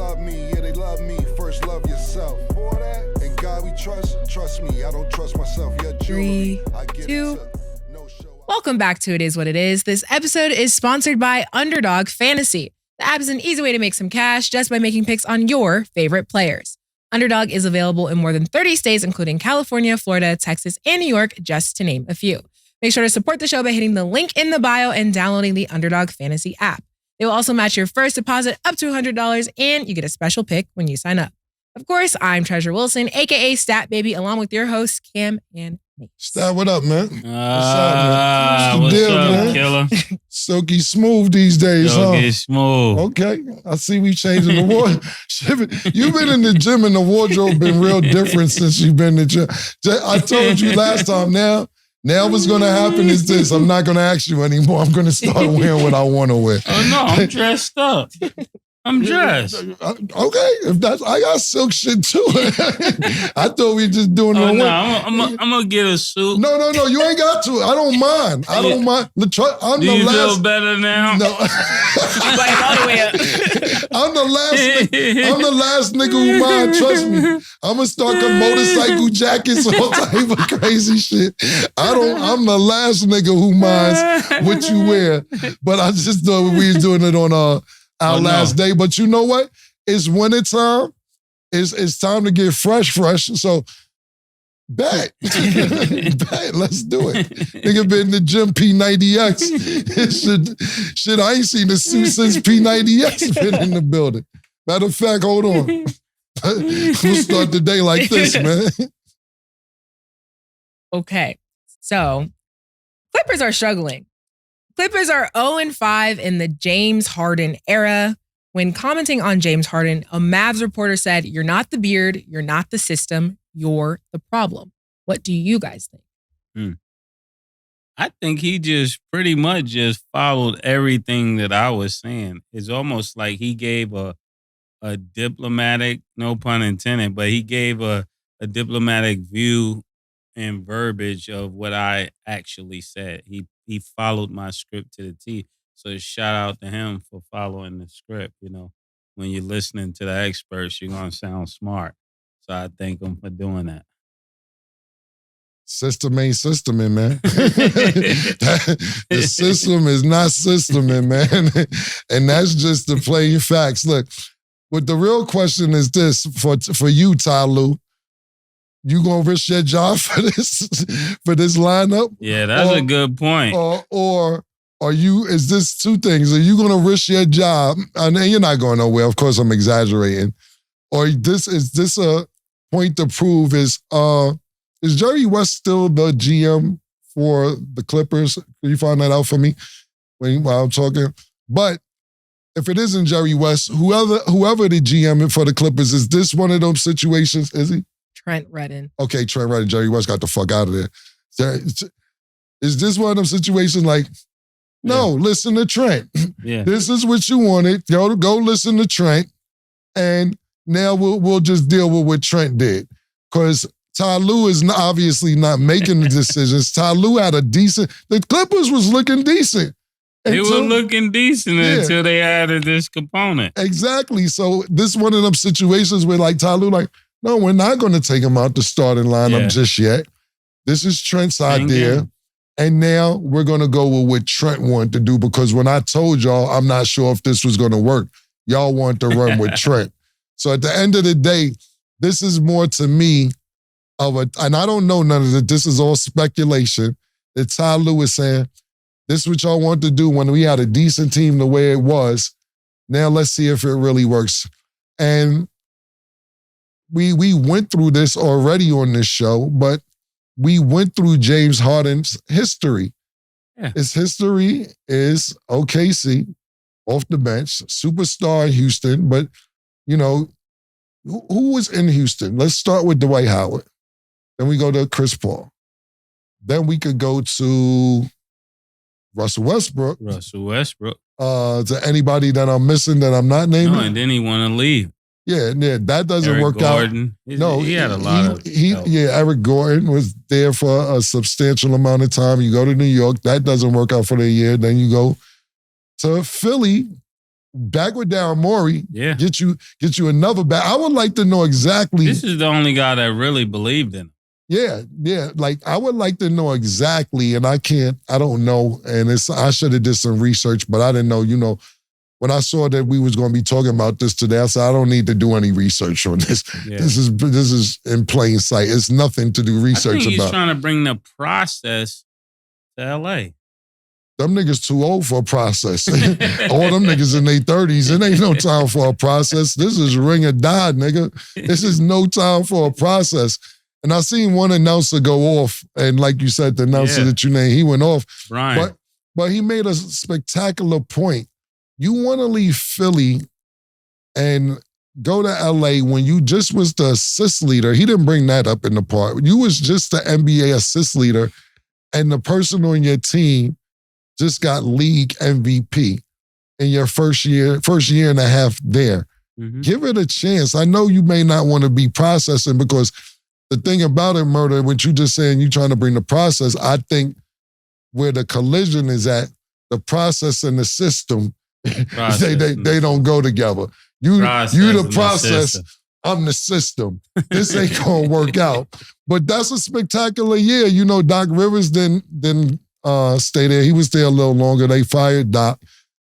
love me, yeah, they love me. First love yourself. For that, and God we trust me. I don't trust myself. Yeah, 3, 2. Welcome back to It Is What It Is. This episode is sponsored by Underdog Fantasy. The app is an easy way to make some cash just by making picks on your favorite players. Underdog is available in more than 30 states, including California, Florida, Texas, and New York, just to name a few. Make sure to support the show by hitting the link in the bio and downloading the Underdog Fantasy app. They will also match your first deposit up to $100, and you get a special pick when you sign up. Of course, I'm Treasure Wilson, aka Stat Baby, along with your hosts, Cam and Mase. Stat, what up, man? What's up, man? Killer? Silky smooth these days, Silky smooth. Okay, I see we changing the wardrobe. You've been in the gym and the wardrobe been real different since you've been in the gym. I told you last time, now what's going to happen is this. I'm not going to ask you anymore. I'm going to start wearing what I want to wear. Oh, no, I'm dressed up. I'm dressed. Okay, if that's, I got silk shit too. I thought we just doing it. No, I'm gonna get a suit. No, you ain't got to. I don't mind. Do you feel better now? No. all the way up. I'm the last nigga who mind. Trust me. I'm gonna start a motorcycle jackets, all type of crazy shit. I'm the last nigga who minds what you wear. But I just thought we was doing it on our last day. But you know what? It's winter time. It's time to get fresh. So bet. Let's do it. Nigga been in the gym P90X. Shit, I ain't seen a suit since P90X been in the building. Matter of fact, hold on. We'll start the day like this, man. Okay, so Clippers are struggling. Clippers are 0-5 in the James Harden era. When commenting on James Harden, a Mavs reporter said, "You're not the beard, you're not the system, you're the problem." What do you guys think? I think he just pretty much just followed everything that I was saying. It's almost like he gave a diplomatic, no pun intended, but he gave a diplomatic view and verbiage of what I actually said. He followed my script to the T. So shout out to him for following the script. You know, when you're listening to the experts, you're going to sound smart. So I thank him for doing that. System ain't systeming, man. The system is not systeming, man. And that's just the plain facts. Look, what the real question is this for you, Ty Lue. You gonna risk your job for this lineup? Yeah, that's a good point. Or are you? Is this two things? Are you gonna risk your job? And you're not going nowhere. Of course, I'm exaggerating. Or is this a point to prove? Is Jerry West still the GM for the Clippers? Can you find that out for me while I'm talking? But if it isn't Jerry West, whoever the GM for the Clippers, is this one of those situations? Is he? Trent Redden. Okay, Trent Redden. Jerry West got the fuck out of there. Is this one of them situations like, no, listen to Trent. Yeah. This is what you wanted. Go listen to Trent. And now we'll just deal with what Trent did. Because Ty Lue is obviously not making the decisions. Ty Lue had the Clippers was looking decent. They were looking decent until they added this component. Exactly. So this one of them situations where like Ty Lue like, no, we're not going to take him out the starting lineup just yet. This is Trent's idea. And now we're going to go with what Trent wanted to do because when I told y'all, I'm not sure if this was going to work. Y'all want to run with Trent. So at the end of the day, this is more to me and I don't know none of it. This is all speculation that Ty Lue is saying, this is what y'all want to do when we had a decent team the way it was. Now let's see if it really works. And we went through this already on this show, but we went through James Harden's history. Yeah. His history is OKC, off the bench, superstar in Houston, but, you know, who was in Houston? Let's start with Dwight Howard. Then we go to Chris Paul. Then we could go to Russell Westbrook. To anybody that I'm missing that I'm not naming. No, and then he want to leave. Yeah, that doesn't Eric work Gordon. out. No, he had a lot of help. Eric Gordon was there for a substantial amount of time. You go to New York, that doesn't work out for the year. Then you go to Philly, back with Daryl Morey. Yeah. Get you another back. I would like to know exactly. This is the only guy that really believed in him. Yeah. Like, I would like to know exactly, and I don't know. And I should have did some research, but I didn't know, when I saw that we was going to be talking about this today, I said, I don't need to do any research on this. Yeah. This is in plain sight. It's nothing to do research about. I think he's trying to bring the process to L.A. Them niggas too old for a process. All them niggas in their 30s. It ain't no time for a process. This is ring or die, nigga. This is no time for a process. And I seen one announcer go off, and like you said, the announcer that you named, he went off. Brian. But he made a spectacular point. You want to leave Philly and go to LA when you just was the assist leader. He didn't bring that up in the part. You was just the NBA assist leader, and the person on your team just got league MVP in your first year and a half there. Mm-hmm. Give it a chance. I know you may not want to be processing, because the thing about it, Murder, what you just saying, you trying to bring the process, I think where the collision is at, the process and the system, they don't go together. You the process, I'm the system. This ain't gonna work out. But that's a spectacular year. Doc Rivers didn't stay there. He was there a little longer. They fired Doc.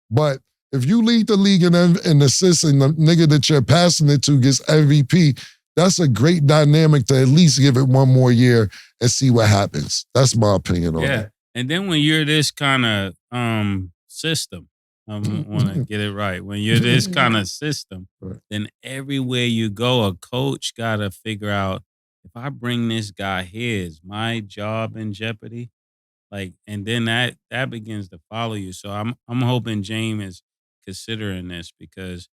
But if you lead the league in assists and the nigga that you're passing it to gets MVP, that's a great dynamic to at least give it one more year and see what happens. That's my opinion on it. Yeah. And then when you're this kind of system, I want to get it right. When you're this kind of system, then everywhere you go, a coach got to figure out, if I bring this guy here, is my job in jeopardy? And then that begins to follow you. So I'm hoping James is considering this, because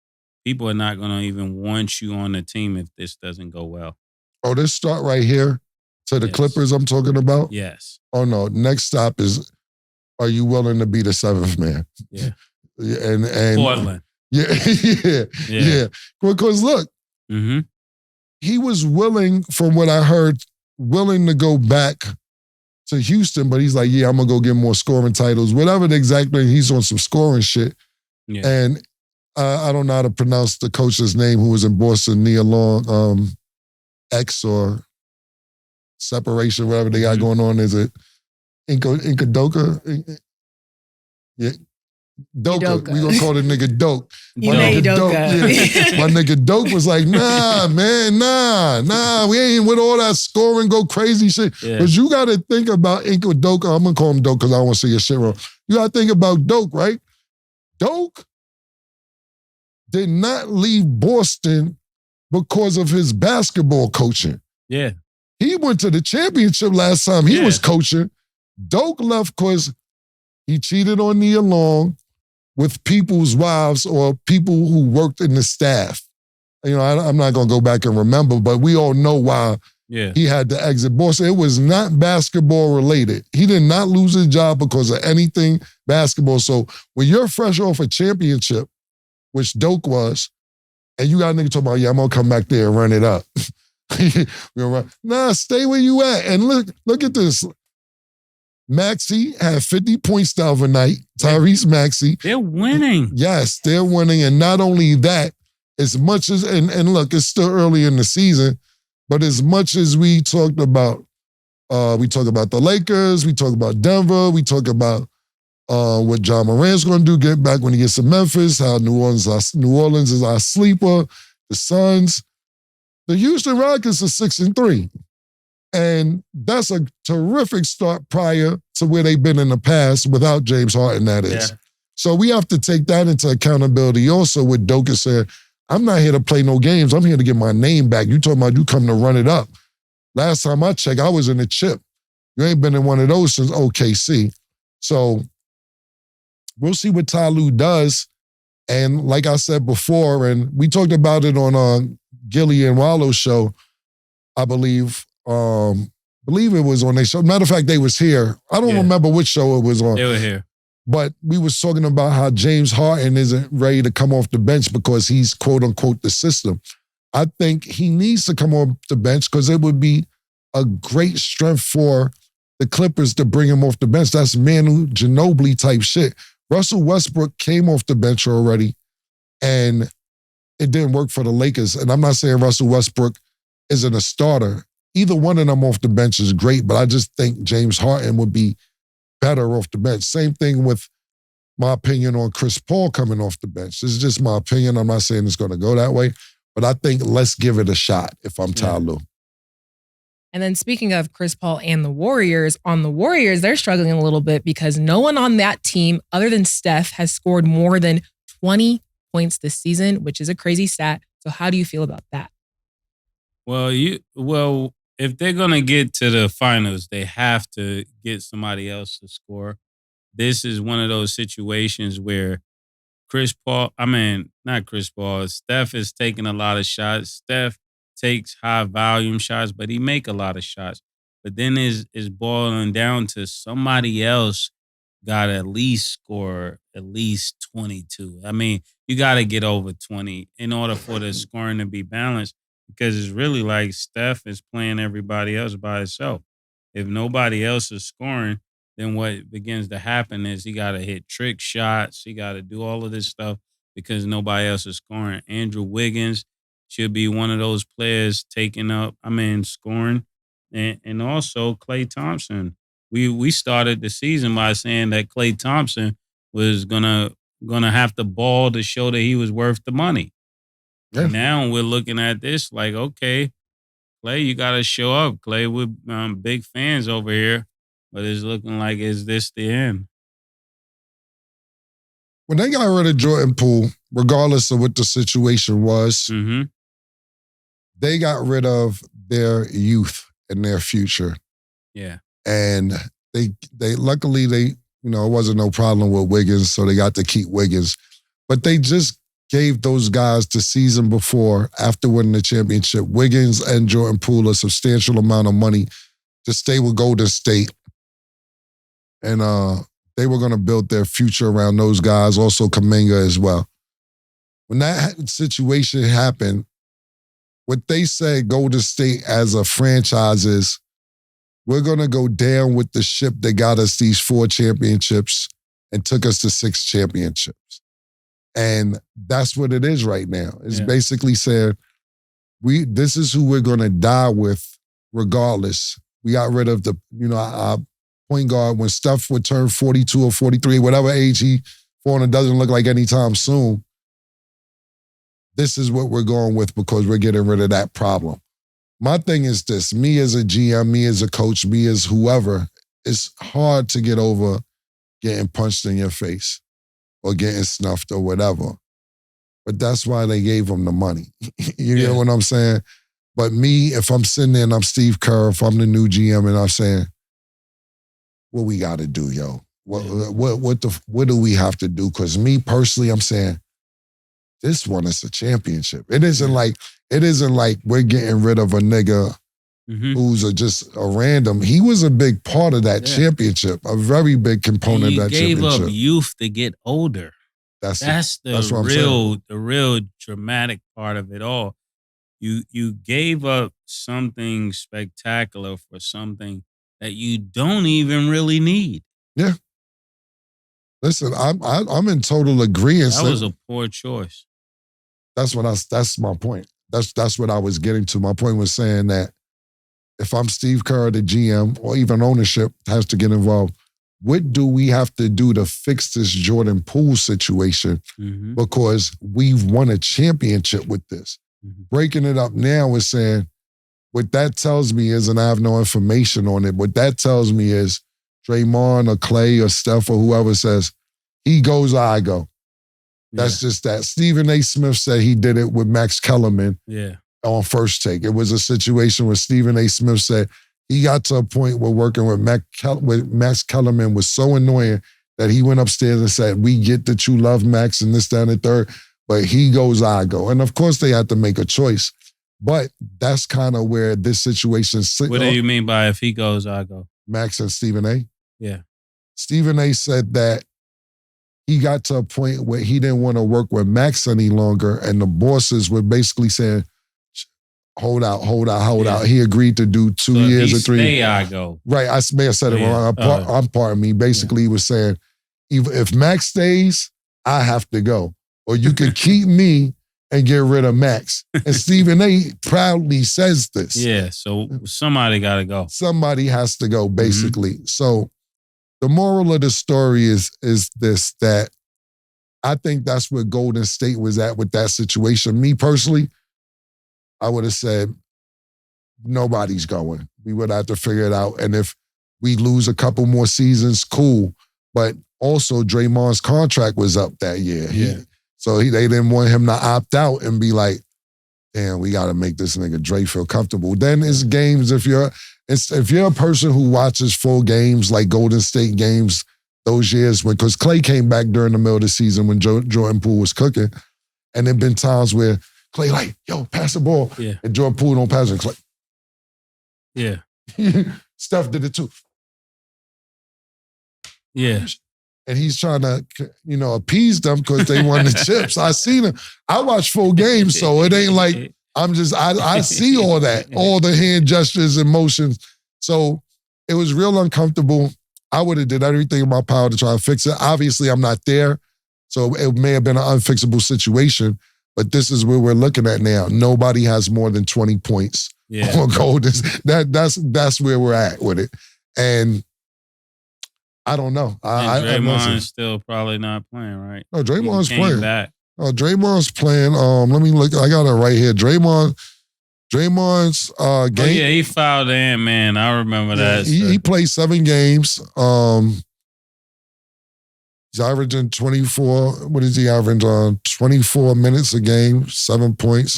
people are not going to even want you on the team if this doesn't go well. Oh, this start right here to the Clippers I'm talking about? Yes. Oh, no. Next stop is, are you willing to be the seventh man? Yeah. And Portland. Yeah. Because look, he was willing, from what I heard, to go back to Houston, but he's like, I'm going to go get more scoring titles. Whatever the exact thing, he's on some scoring shit. Yeah. And I don't know how to pronounce the coach's name who was in Boston, Nia Long, X or Separation, whatever they got going on. Is it Inkadoka? Yeah. Doka. We gonna call the nigga Doke. My nigga Doke was like, nah, man, nah. We ain't with all that scoring, go crazy shit. Yeah. But you gotta think about Doka. I'm gonna call him Doke because I don't want to say your shit wrong. You gotta think about Doke, right? Doke did not leave Boston because of his basketball coaching. Yeah. He went to the championship last time he was coaching. Doke left because he cheated on Nia Long with people's wives or people who worked in the staff. I'm not going to go back and remember, but we all know why he had to exit Boston. It was not basketball related. He did not lose his job because of anything basketball. So when you're fresh off a championship, which Doke was, and you got a nigga talking about, I'm going to come back there and run it up. Nah, stay where you at. And look at this. Maxey had 50 points the other night. Tyrese Maxey. They're winning. Yes, they're winning. And not only that, as much as, and look, it's still early in the season, but as much as we talk about the Lakers, we talk about Denver, we talk about what John Morant's going to do, get back when he gets to Memphis, how New Orleans is our sleeper, the Suns. The Houston Rockets are 6-3. And that's a terrific start prior to where they've been in the past without James Harden, that is. Yeah. So we have to take that into accountability also with Doka said, I'm not here to play no games. I'm here to get my name back. You talking about you come to run it up. Last time I checked, I was in the chip. You ain't been in one of those since OKC. So we'll see what Ty Lue does. And like I said before, and we talked about it on Gilly and Wallo's show, I believe it was on their show. Matter of fact, they was here. I don't remember which show it was on. They were here. But we was talking about how James Harden isn't ready to come off the bench because he's quote unquote the system. I think he needs to come off the bench because it would be a great strength for the Clippers to bring him off the bench. That's Manu Ginobili type shit. Russell Westbrook came off the bench already And it didn't work for the Lakers. And I'm not saying Russell Westbrook isn't a starter. Either one of them off the bench is great, but I just think James Harden would be better off the bench. Same thing with my opinion on Chris Paul coming off the bench. This is just my opinion. I'm not saying it's going to go that way, but I think let's give it a shot if I'm Ty Lue. And then speaking of Chris Paul and the Warriors, on the Warriors, they're struggling a little bit because no one on that team other than Steph has scored more than 20 points this season, which is a crazy stat. So how do you feel about that? Well, if they're going to get to the finals, they have to get somebody else to score. This is one of those situations where Steph is taking a lot of shots. Steph takes high volume shots, but he make a lot of shots. But then is boiling down to somebody else got to at least score at least 22. I mean, you got to get over 20 in order for the scoring to be balanced, because it's really like Steph is playing everybody else by himself. If nobody else is scoring, then what begins to happen is he got to hit trick shots. He got to do all of this stuff because nobody else is scoring. Andrew Wiggins should be one of those players scoring. And also Klay Thompson. We started the season by saying that Klay Thompson was gonna have to ball to show that he was worth the money. Yeah. Now we're looking at this like, okay, Klay, you got to show up. Klay, we're big fans over here. But it's looking like, is this the end? When they got rid of Jordan Poole, regardless of what the situation was, they got rid of their youth and their future. Yeah. And they luckily, it wasn't no problem with Wiggins, so they got to keep Wiggins. But they just gave those guys the season before, after winning the championship, Wiggins and Jordan Poole, a substantial amount of money to stay with Golden State. And they were going to build their future around those guys, also Kuminga as well. When that situation happened, what they said Golden State as a franchise is, we're going to go down with the ship that got us these 4 championships and took us to 6 championships. And that's what it is right now. It's basically saying, this is who we're going to die with regardless. We got rid of our point guard when Steph would turn 42 or 43, whatever age he for, and it doesn't look like anytime soon. This is what we're going with because we're getting rid of that problem. My thing is this, me as a GM, me as a coach, me as whoever, it's hard to get over getting punched in your face or getting snuffed or whatever. But that's why they gave him the money. You know what I'm saying? But me, if I'm sitting there and I'm Steve Kerr, if I'm the new GM and I'm saying, what we got to do, yo? What do we have to do? Because me personally, I'm saying, this one is a championship. It isn't like we're getting rid of a nigga who's just a random. He was a big part of that championship, a very big component of that championship. You gave up youth to get older. That's the real dramatic part of it all. You gave up something spectacular for something that you don't even really need. Yeah. Listen, I'm in total agreement. That was a poor choice. That's my point. That's what I was getting to. My point was saying that if I'm Steve Kerr, the GM, or even ownership has to get involved, what do we have to do to fix this Jordan Poole situation? Because we've won a championship with this. Breaking it up now is saying, what that tells me is, and I have no information on it, what that tells me is Draymond or Klay or Steph or whoever says, he goes, I go. That's just that. Stephen A. Smith said he did it with Max Kellerman on First Take. It was a situation where Stephen A. Smith said he got to a point where working with Max Kellerman was so annoying that he went upstairs and said, we get that you love Max and this, that, and the third, but he goes, I go. And of course they had to make a choice. But that's kind of where this situation sits. What do you mean by if he goes, I go? Max and Stephen A? Yeah. Stephen A said that he got to a point where he didn't want to work with Max any longer, and the bosses were basically saying, hold out. He agreed to do 2 years or 3 years. I go. Right, I may have said it wrong. I'm pardon me. Basically, he was saying, if Max stays, I have to go. or you could keep me and get rid of Max. And Stephen A. proudly says this. Yeah, so somebody got to go. Somebody has to go, basically. So the moral of the story is this, that I think that's where Golden State was at with that situation. Me personally, I would have said, nobody's going. We would have to figure it out. And if we lose a couple more seasons, cool. But also, Draymond's contract was up that year. Yeah. They didn't want him to opt out and be like, damn, we got to make this nigga Dre feel comfortable. Then it's games. If you're a person who watches full games, like Golden State games those years, because Clay came back during the middle of the season when Jordan Poole was cooking, and there've been times where Clay like, yo, pass the ball. Yeah. And Jordan Poole don't pass it. Clay. Yeah. Steph did it too. Yeah. And he's trying to, appease them because they won the chips. I seen him. I watch full games, so it ain't like I see all that, all the hand gestures and motions. So it was real uncomfortable. I would have did everything in my power to try and fix it. Obviously, I'm not there, so it may have been an unfixable situation, but this is where we're looking at now. Nobody has more than 20 points on Golden. That's where we're at with it. And I don't know. Draymond's still probably not playing, right? No, Draymond's playing. Back. Oh, Draymond's playing. Let me look. I got it right here. Draymond's game. Oh, yeah, he fouled Ant-Man. I remember that. He played 7 games. He's averaging 24. What is he averaging? 24 minutes a game, 7 points.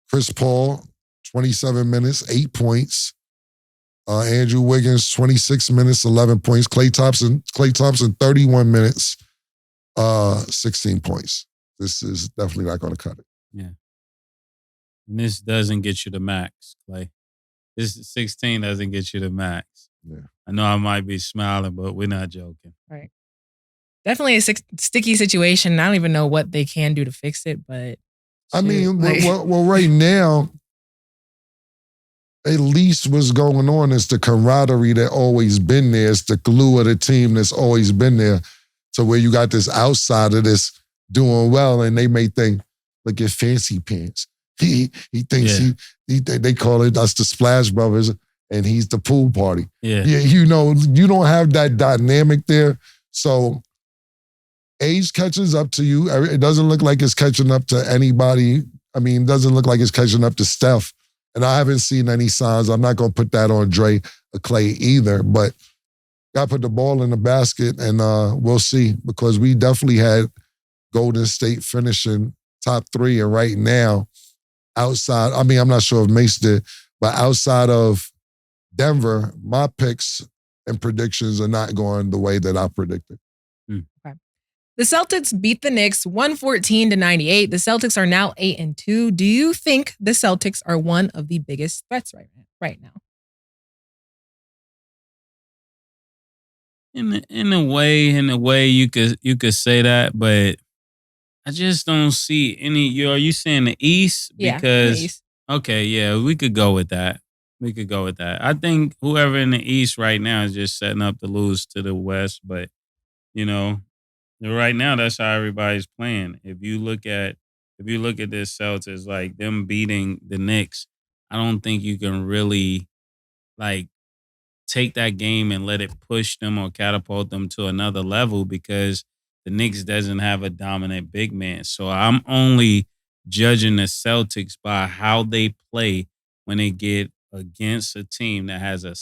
Chris Paul, 27 minutes, 8 points. Andrew Wiggins, 26 minutes, 11 points. Klay Thompson, 31 minutes, 16 points. This is definitely not going to cut it. Yeah. And this doesn't get you the max, Clay. This 16 doesn't get you the max. Yeah. I know I might be smiling, but we're not joking. Right. Definitely a sticky situation. I don't even know what they can do to fix it, but I mean, well, right now, at least what's going on is the camaraderie that always been there. It's the glue of the team that's always been there. So where you got this outsider that's doing well, and they may think, look at Fancy Pants. He thinks they call it us the Splash Brothers, and he's the pool party. Yeah, you don't have that dynamic there. So age catches up to you. It doesn't look like it's catching up to anybody. I mean, it doesn't look like it's catching up to Steph. And I haven't seen any signs. I'm not going to put that on Dre or Clay either, but got to put the ball in the basket, and we'll see, because we definitely had Golden State finishing top 3, and right now, outside, I mean, I'm not sure if Mase did, but outside of Denver, my picks and predictions are not going the way that I predicted. Okay. The Celtics beat the Knicks 114-98. The Celtics are now 8-2. Do you think the Celtics are one of the biggest threats right now? In a way, you could say that, but I just don't see any. Are you saying the East? Yeah, because the East. Okay, yeah, we could go with that. I think whoever in the East right now is just setting up to lose to the West, but right now, that's how everybody's playing. If you look at this Celtics, like them beating the Knicks, I don't think you can really take that game and let it push them or catapult them to another level, because the Knicks doesn't have a dominant big man. So I'm only judging the Celtics by how they play when they get against a team that has a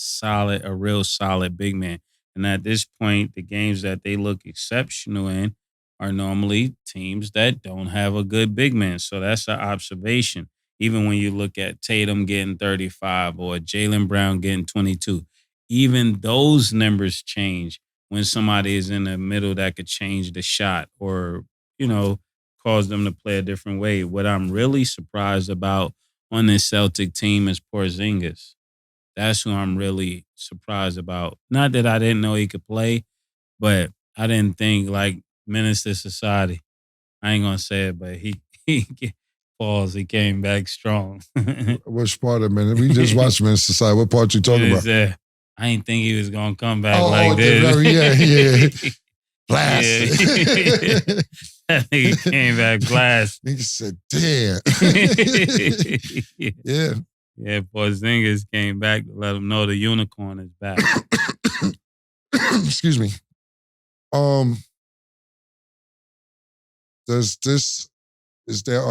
real solid big man. And at this point, the games that they look exceptional in are normally teams that don't have a good big man. So that's an observation. Even when you look at Tatum getting 35 or Jaylen Brown getting 22, even those numbers change when somebody is in the middle that could change the shot or, cause them to play a different way. What I'm really surprised about on this Celtic team is Porzingis. That's who I'm really surprised about. Not that I didn't know he could play, but I didn't think Minister Society. I ain't gonna say it, but he came back strong. Which part of Minister? We just watched Minister Society. What part you talking about? I didn't think he was gonna come back like this. Yeah. Blast. Yeah. That nigga came back blast. Nigga said, damn. Yeah. Yeah, Porzingis came back to let him know the unicorn is back. Excuse me. Are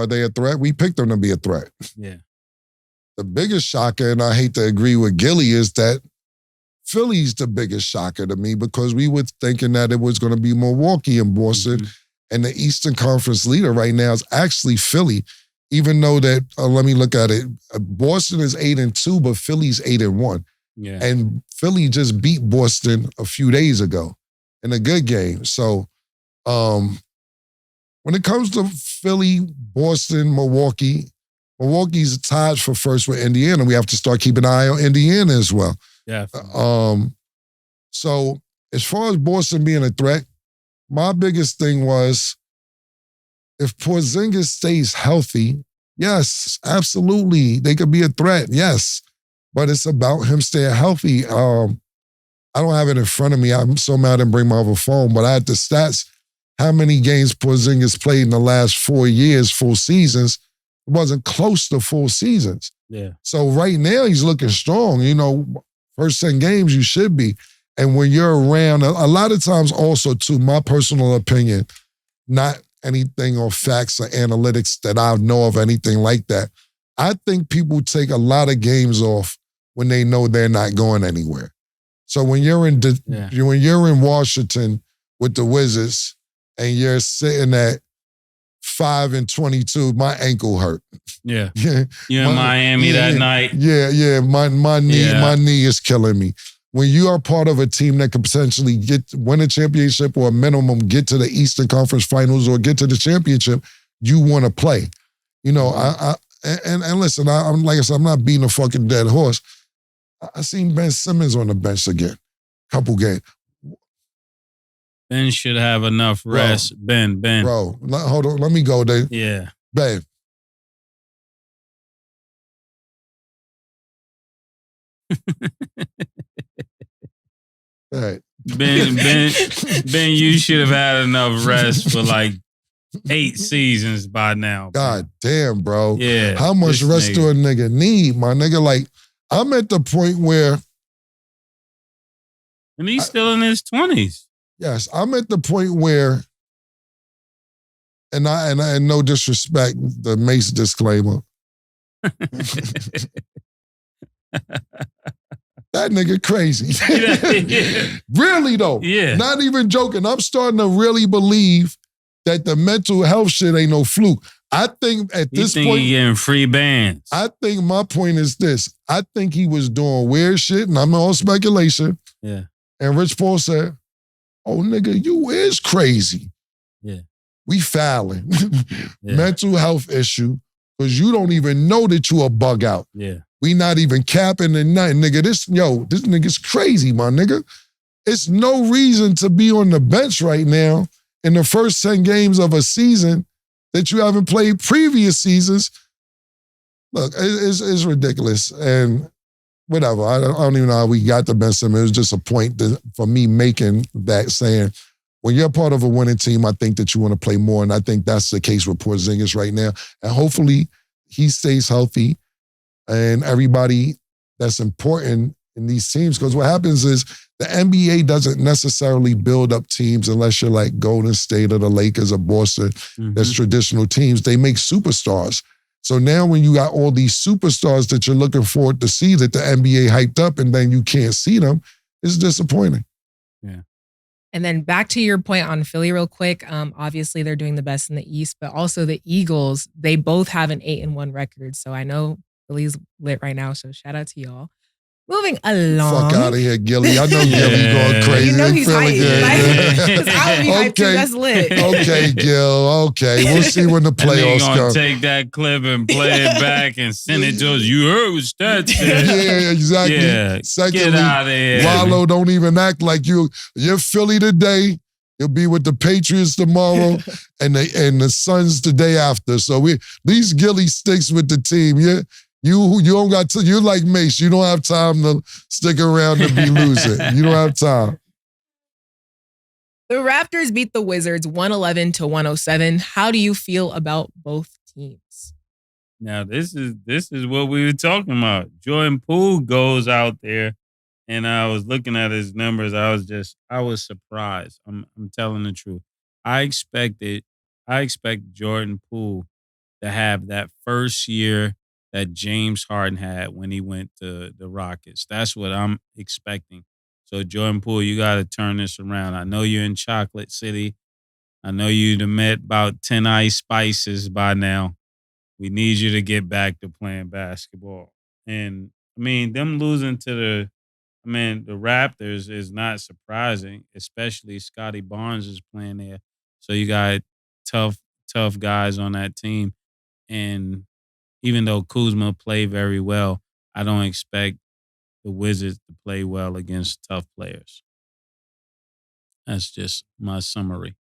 they a threat? We picked them to be a threat. Yeah. The biggest shocker, and I hate to agree with Gilly, is that Philly's the biggest shocker to me because we were thinking that it was going to be Milwaukee and Boston, and the Eastern Conference leader right now is actually Philly, even though that, let me look at it, Boston is 8-2, but Philly's 8-1. Yeah. And Philly just beat Boston a few days ago in a good game. So when it comes to Philly, Boston, Milwaukee's tied for first with Indiana. We have to start keeping an eye on Indiana as well. Yeah. So as far as Boston being a threat, my biggest thing was if Porzingis stays healthy, yes, absolutely, they could be a threat, yes. But it's about him staying healthy. I don't have it in front of me. I'm so mad I didn't bring my other phone, but I had the stats. How many games Porzingis played in the last 4 years, full seasons? It wasn't close to full seasons. Yeah. So right now he's looking strong. You know, first 10 games you should be. And when you're around, a lot of times also too, my personal opinion, not anything on facts or analytics that I know of, anything like that. I think people take a lot of games off when they know they're not going anywhere. So when you're in when you're in Washington with the Wizards and you're sitting at 5-22, my ankle hurt. Yeah. You're in Miami that night. Yeah. My knee is killing me. When you are part of a team that could potentially win a championship or a minimum get to the Eastern Conference Finals or get to the championship, you want to play. You know, and listen, I'm like I said, I'm not beating a fucking dead horse. I seen Ben Simmons on the bench again, couple games. Ben should have enough rest. Ben. Bro, hold on, let me go there. Yeah. Ben. All right. Ben, you should have had enough rest for like 8 seasons by now. God damn, bro. Yeah. How much rest do a nigga need, my nigga? Like, I'm at the point where... And he's still in his 20s. Yes, I'm at the point where... And no disrespect, the Mase disclaimer. That nigga crazy. Really, though. Yeah. Not even joking. I'm starting to really believe that the mental health shit ain't no fluke. I think at this point... he getting free bands. I think my point is this. I think he was doing weird shit, and I'm all speculation. Yeah. And Rich Paul said, oh, nigga, you is crazy. Yeah. We fouling. Mental health issue, because you don't even know that you a bug out. Yeah. We not even capping and nothing, nigga. This nigga's crazy, my nigga. It's no reason to be on the bench right now in the first 10 games of a season that you haven't played previous seasons. Look, it's ridiculous. And whatever, I don't even know how we got to Ben Simmons. It was just a point for me making that, saying, when you're part of a winning team, I think that you want to play more. And I think that's the case with Porzingis right now. And hopefully he stays healthy and everybody that's important in these teams. Because what happens is the NBA doesn't necessarily build up teams unless you're like Golden State or the Lakers or Boston. That's traditional teams. They make superstars. So now when you got all these superstars that you're looking forward to see that the NBA hyped up and then you can't see them, it's disappointing. Yeah. And then back to your point on Philly real quick. Obviously, they're doing the best in the East, but also the Eagles, they both have an 8-1 record. So I know Philly's lit right now, so shout out to y'all. Moving along. Fuck out of here, Gilly. I know Gilly going crazy. You know he's hyped. His album be hyped too. Okay. That's lit. Okay, Gil. Okay. We'll see when the playoffs gonna come. Take that clip and play it back and send it to us. You heard what Steph said. Yeah, exactly. Yeah, Secondly, get out of here. Wallow, don't even act like you're Philly today. You'll be with the Patriots tomorrow and the Suns the day after. So these Gilly sticks with the team. You don't got to, you're like Mase. You don't have time to stick around and be losing. You don't have time. The Raptors beat the Wizards 111-107. How do you feel about both teams? Now, this is what we were talking about. Jordan Poole goes out there, and I was looking at his numbers. I was surprised. I'm telling the truth. I expect Jordan Poole to have that first year that James Harden had when he went to the Rockets. That's what I'm expecting. So, Jordan Poole, you got to turn this around. I know you're in Chocolate City. I know you'd have met about 10 Ice Spices by now. We need you to get back to playing basketball. And, I mean, them losing to the Raptors is not surprising, especially Scotty Barnes is playing there. So you got tough guys on that team. And even though Kuzma played very well, I don't expect the Wizards to play well against tough players. That's just my summary.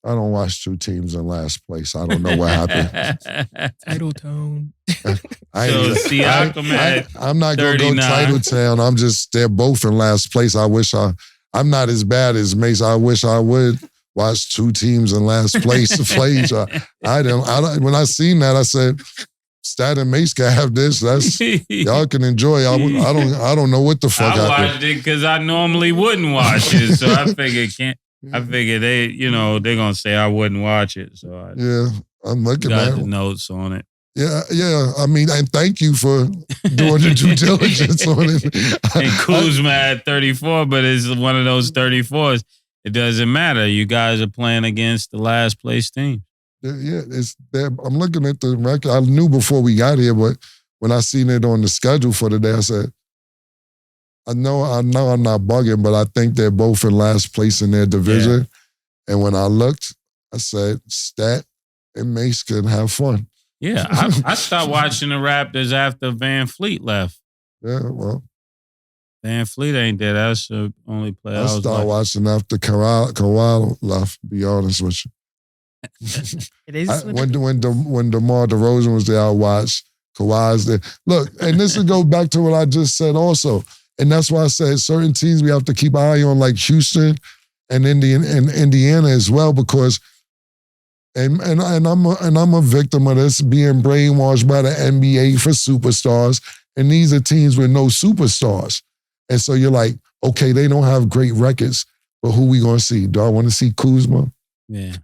I don't watch two teams in last place. I don't know what happened. Title Town. I'm not going to go Title Town. I'm just, they're both in last place. I'm not as bad as Mase. I wish I would watch two teams in last place play. When I seen that, I said, Stat and Mase can have this. That's y'all can enjoy. I don't know what the fuck happened. I watched it because I normally wouldn't watch it, so I figured they, they're gonna say I wouldn't watch it. So I'm looking at the notes on it. Yeah. I mean, and thank you for doing the due diligence on it. And Kuzma at 34, but it's one of those 34s. It doesn't matter. You guys are playing against the last place team. Yeah, it's there. I'm looking at the record. I knew before we got here, but when I seen it on the schedule for the day, I said, I know I'm not bugging, but I think they're both in last place in their division. Yeah. And when I looked, I said, Stat and Mase can have fun. Yeah, I stopped watching the Raptors after Van Fleet left. Yeah, well. Van Fleet ain't there. That's the only player I started watching after Kawhi left, to be honest with you. It is when DeMar DeRozan was there, I watched. Kawhi's there. Look, and this will go back to what I just said also. And that's why I said certain teams we have to keep an eye on, like Houston and Indiana as well, because and I'm a victim of this, being brainwashed by the NBA for superstars. And these are teams with no superstars. And so you're like, okay, they don't have great records, but who we gonna see? Do I want to see Kuzma? Yeah.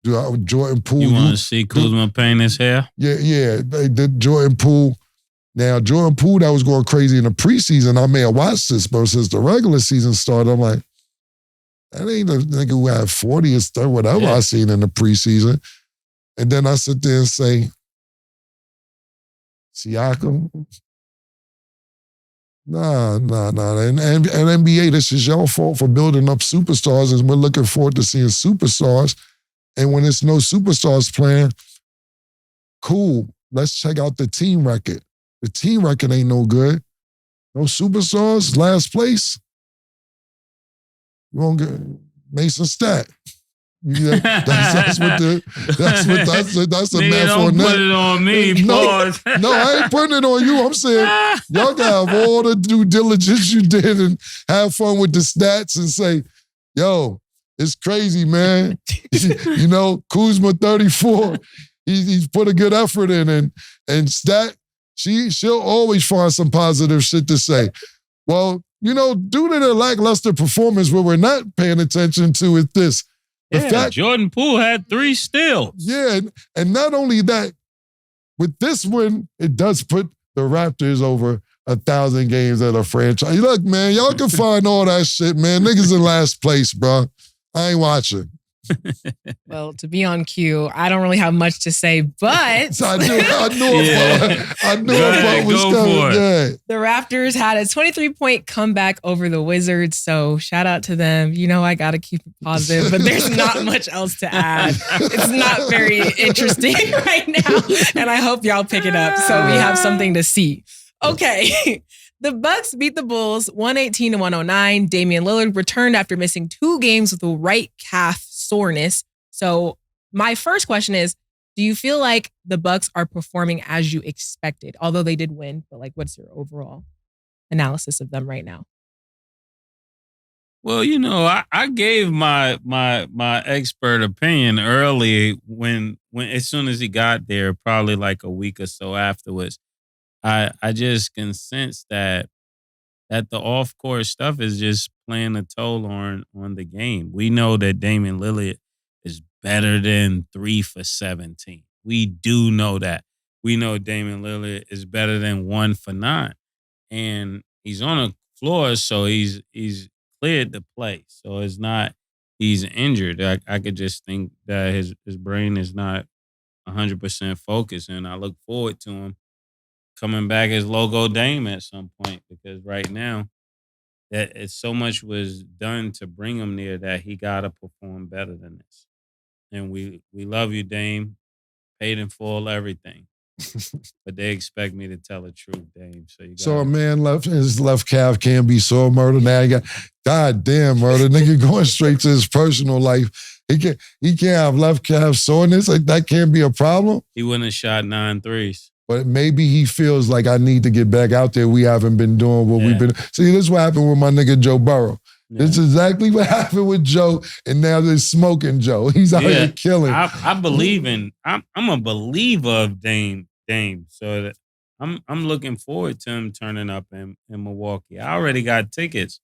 Jordan Poole. You want to see Kuzma paint his hair? Yeah. They did Jordan Poole. Now, Jordan Poole, that was going crazy in the preseason. I may have watched this, but since the regular season started, I'm like, that ain't the nigga who had 40 or 30, whatever I seen in the preseason. And then I sit there and say, Siakam? Nah. And NBA, this is your fault for building up superstars, and we're looking forward to seeing superstars. And when there's no superstars playing, cool, let's check out the team record. The team record ain't no good. No superstars, last place. You won't get Mason Stat. Yeah, that's the math on that. Don't put it on me, No, I ain't putting it on you. I'm saying y'all can have all the due diligence you did and have fun with the stats and say, yo, it's crazy, man. Kuzma 34. He's put a good effort in, and Stat, she'll always find some positive shit to say. Well, due to the lackluster performance, what we're not paying attention to is this. The fact Jordan Poole had 3 steals. Yeah, and not only that, with this win, it does put the Raptors over 1,000 games at a franchise. Look, man, y'all can find all that shit, man. Niggas in last place, bro. I ain't watching. Well, to be on cue, I don't really have much to say, but I knew what was coming. Yeah. The Raptors had a 23-point comeback over the Wizards, so shout out to them. I got to keep it positive, but there's not much else to add. It's not very interesting right now, and I hope y'all pick it up so we have something to see. Okay. The Bucks beat the Bulls 118-109. Damian Lillard returned after missing 2 games with a right calf soreness. So my first question is, do you feel like the Bucks are performing as you expected? Although they did win, but what's your overall analysis of them right now? Well, I gave my expert opinion early when as soon as he got there, probably like a week or so afterwards. I just can sense that the off court stuff is just playing a toll on the game. We know that Damian Lillard is better than 3 for 17. We do know that. We know Damian Lillard is better than 1 for 9. And he's on a floor, so he's cleared to play. So it's not he's injured. I could just think that his brain is not 100% focused, and I look forward to him coming back as logo Dame at some point, because right now that it's so much was done to bring him there that he gotta perform better than this. And we love you, Dame. Paid in full, everything. But they expect me to tell the truth, Dame. So a man his left calf can't be sore murder. Now you got goddamn murder. Nigga going straight to his personal life. He can't have left calf soreness. Like that can't be a problem. He wouldn't have shot 9 threes. But maybe he feels like I need to get back out there. We haven't been doing what we've been. See, this is what happened with my nigga Joe Burrow. Yeah. This is exactly what happened with Joe, and now they're smoking Joe. He's out here killing. I believe in. I'm a believer of Dame. So that I'm looking forward to him turning up in Milwaukee. I already got tickets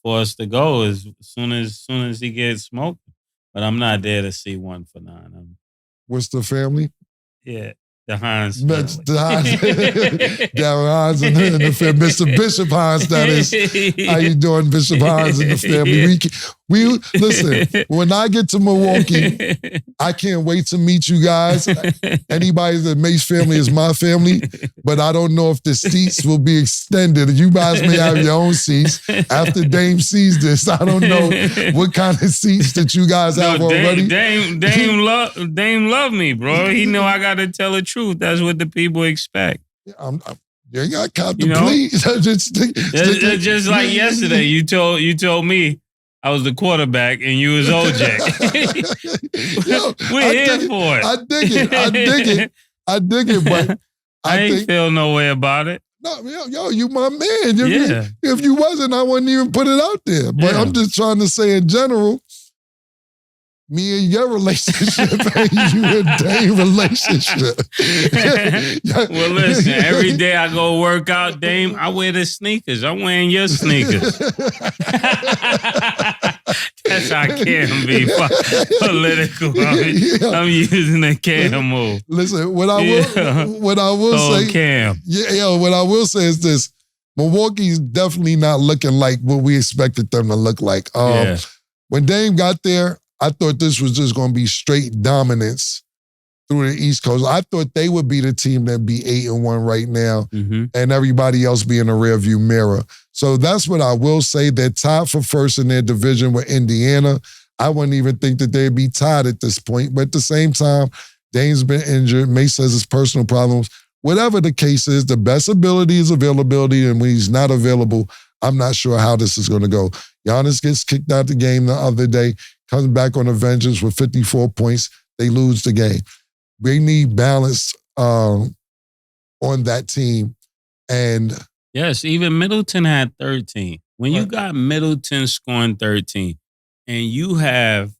for us to go as soon as he gets smoked. But I'm not there to see 1 for 9. What's the family? Yeah. The Hines. The Hines. Darren Hines and the family. Mr. Bishop Hines, that is. How you doing, Bishop Hines and the family? We listen, when I get to Milwaukee, I can't wait to meet you guys. Anybody that Mase family is my family, but I don't know if the seats will be extended. You guys may have your own seats. After Dame sees this, I don't know what kind of seats that you guys have already. Dame love me, bro. He know I got to tell the truth. That's what the people expect. You ain't got to count the please. Just like yesterday, you told me I was the quarterback and you was OJ. We're here for it. I dig it, but I ain't feel no way about it. No, you my man. If you wasn't, I wouldn't even put it out there. But I'm just trying to say in general, me and your relationship and you and Dame relationship. Well, listen, every day I go work out, Dame, I wear the sneakers. I'm wearing your sneakers. That's how Cam be political. I'm using the Cam move. Listen, what I will say, Cam. What I will say is this: Milwaukee's definitely not looking like what we expected them to look like. When Dame got there, I thought this was just going to be straight dominance through the East Coast. I thought they would be the team that be 8-1 right now, and everybody else be in the rearview mirror. So that's what I will say. They're tied for first in their division with Indiana. I wouldn't even think that they'd be tied at this point. But at the same time, Dame's been injured. Mase has his personal problems. Whatever the case is, the best ability is availability, and when he's not available, I'm not sure how this is going to go. Giannis gets kicked out the game the other day, comes back on a vengeance with 54 points. They lose the game. They need balance on that team. And yes, even Middleton had 13. When you got Middleton scoring 13 and you have,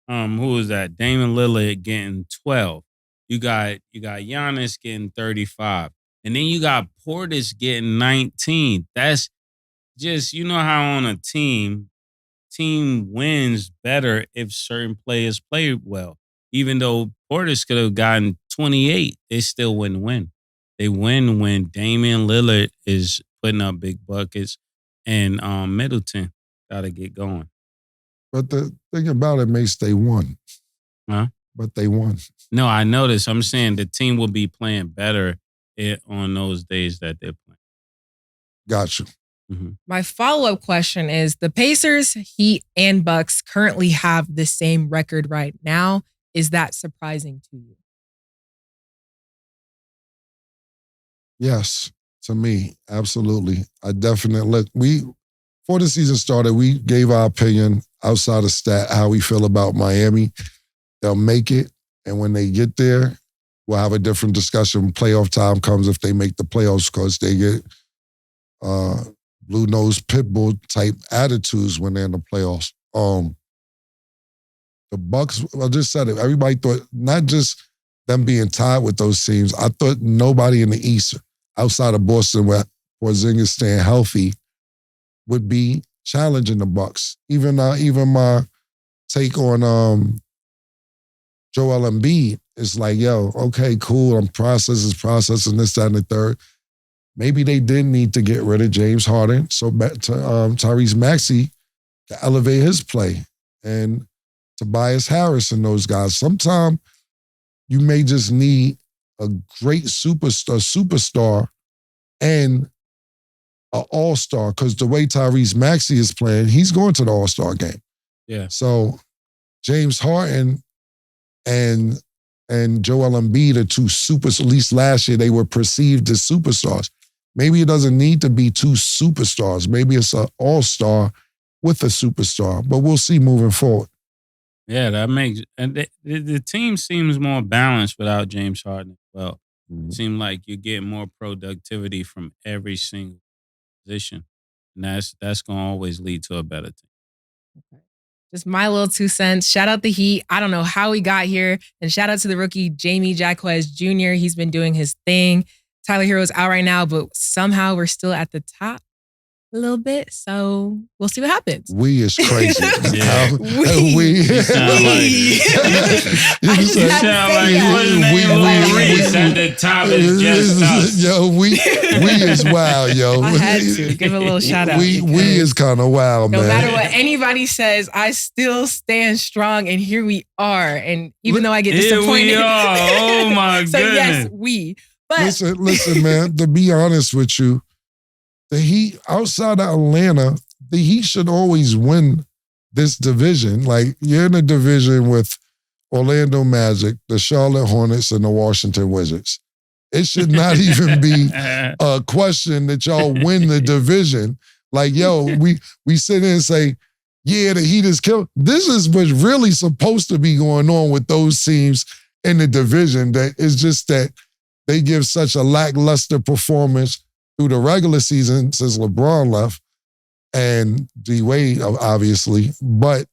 who was that? Damian Lillard getting 12. You got Giannis getting 35. And then you got Portis getting 19. That's just, you know how on a team wins better if certain players play well. Even though Portis could have gotten 28, they still wouldn't win. They win when Damian Lillard is putting up big buckets and Middleton got to get going. But the thing about it, Mase, they won. Huh? But they won. No, I noticed. I'm saying the team will be playing better on those days that they're playing. Gotcha. Mm-hmm. My follow-up question is, the Pacers, Heat, and Bucks currently have the same record right now. Is that surprising to you? Yes, to me, absolutely. I definitely look. Before the season started, we gave our opinion outside of stat how we feel about Miami. They'll make it, and when they get there, we'll have a different discussion. Playoff time comes if they make the playoffs because they get blue-nosed pit bull type attitudes when they're in the playoffs. The Bucks, I just said it, everybody thought, not just them being tied with those teams, I thought nobody in the East, outside of Boston, where Porzingis staying healthy, would be challenging the Bucks. Even my take on Joel Embiid is like, yo, okay, cool, I'm processing this, that, and the third. Maybe they did need to get rid of James Harden so Tyrese Maxey to elevate his play, and Tobias Harris and those guys. Sometimes you may just need a great superstar and an all-star, because the way Tyrese Maxey is playing, he's going to the all-star game. Yeah. So James Harden and Joel Embiid are two at least last year they were perceived as superstars. Maybe it doesn't need to be two superstars. Maybe it's an all-star with a superstar, but we'll see moving forward. Yeah, that makes, and the team seems more balanced without James Harden as well. It seems like you're getting more productivity from every single position, and that's going to always lead to a better team. Just my little 2 cents. Shout out the Heat. I don't know how we got here, and shout out to the rookie Jamie Jacquez Jr. He's been doing his thing. Tyler Hero's out right now, but somehow we're still at the top a little bit, so we'll see what happens. We is crazy. Yeah. We. You sound like Reese at the top is just us. Yo, we is wild, yo. I had to give a little shout out. We is kind of wild, no man. No matter what anybody says, I still stand strong, and here we are. And even though I get disappointed, here we are. Oh my so goodness. yes, we. But listen, man. To be honest with you, the Heat, outside of Atlanta, the Heat should always win this division. Like, you're in a division with Orlando Magic, the Charlotte Hornets, and the Washington Wizards. It should not even be a question that y'all win the division. Like, yo, we sit there and say, yeah, the Heat is killed. This is what's really supposed to be going on with those teams in the division. That it's just that they give such a lackluster performance through the regular season since LeBron left and D-Wade, obviously. But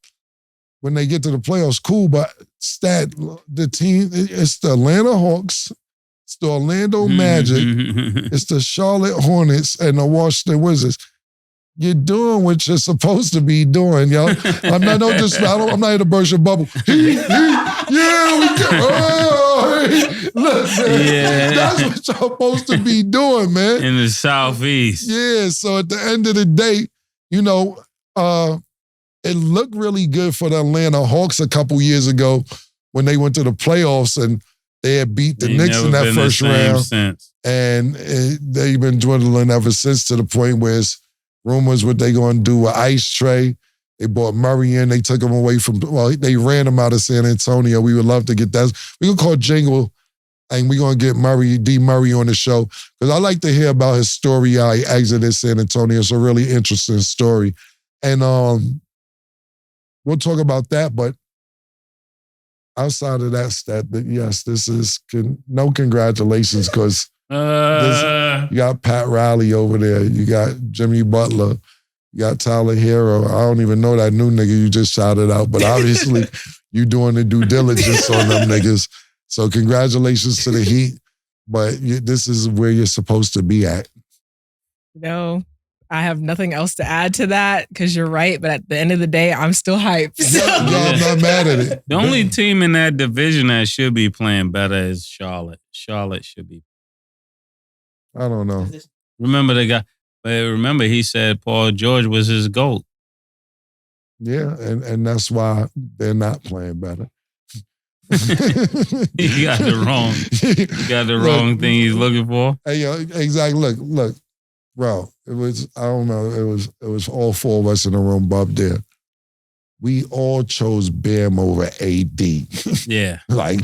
when they get to the playoffs, cool. But the team, it's the Atlanta Hawks, it's the Orlando Magic, it's the Charlotte Hornets, and the Washington Wizards. You're doing what you're supposed to be doing, yo. I'm not here to burst your bubble. Yeah, we can. Look, man, that's what you're supposed to be doing, man. In the Southeast. Yeah, so at the end of the day, it looked really good for the Atlanta Hawks a couple years ago when they went to the playoffs and they had beat the Knicks in that first round. Since. And they've been dwindling ever since, to the point where it's rumors what they going to do with Ice Trae. They brought Murray in. They took him away they ran him out of San Antonio. We would love to get that. We could call Jingle, and we're going to get D. Murray on the show, because I like to hear about his story, how he exited San Antonio. It's a really interesting story. And we'll talk about that, but outside of that, yes, this is no congratulations, because you got Pat Riley over there. You got Jimmy Butler. You got Tyler Hero. I don't even know that new nigga you just shouted out, but obviously you doing the due diligence on them niggas. So congratulations to the Heat, but this is where you're supposed to be at. No, I have nothing else to add to that, because you're right. But at the end of the day, I'm still hyped. So. I'm not mad at it. The only team in that division that should be playing better is Charlotte. Charlotte should be. I don't know. Remember the guy? But remember, he said Paul George was his GOAT. Yeah, and that's why they're not playing better. He got the wrong thing he's looking for. Hey, yo, exactly. Look, bro. It was, I don't know. It was all four of us in the room, Bob. There, we all chose Bam over AD. Yeah, like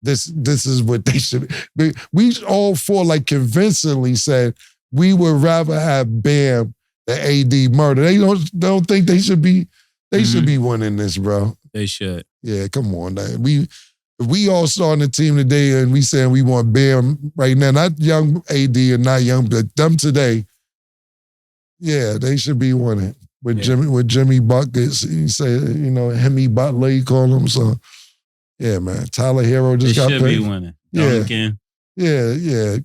this is what they should be. We all four convincingly said we would rather have Bam than AD murder. They don't think they should be. They should be winning this, bro. They should. Yeah, come on. Man. We all starting the team today and we saying we want Bam right now. Not young AD and not young, but them today. Yeah, they should be winning. With Yeah. Jimmy Buckets, you say, you know, Hemi Butler, you call him. So, yeah, man. Tyler Hero just They got should paid. be winning. Yeah. Duncan. Yeah.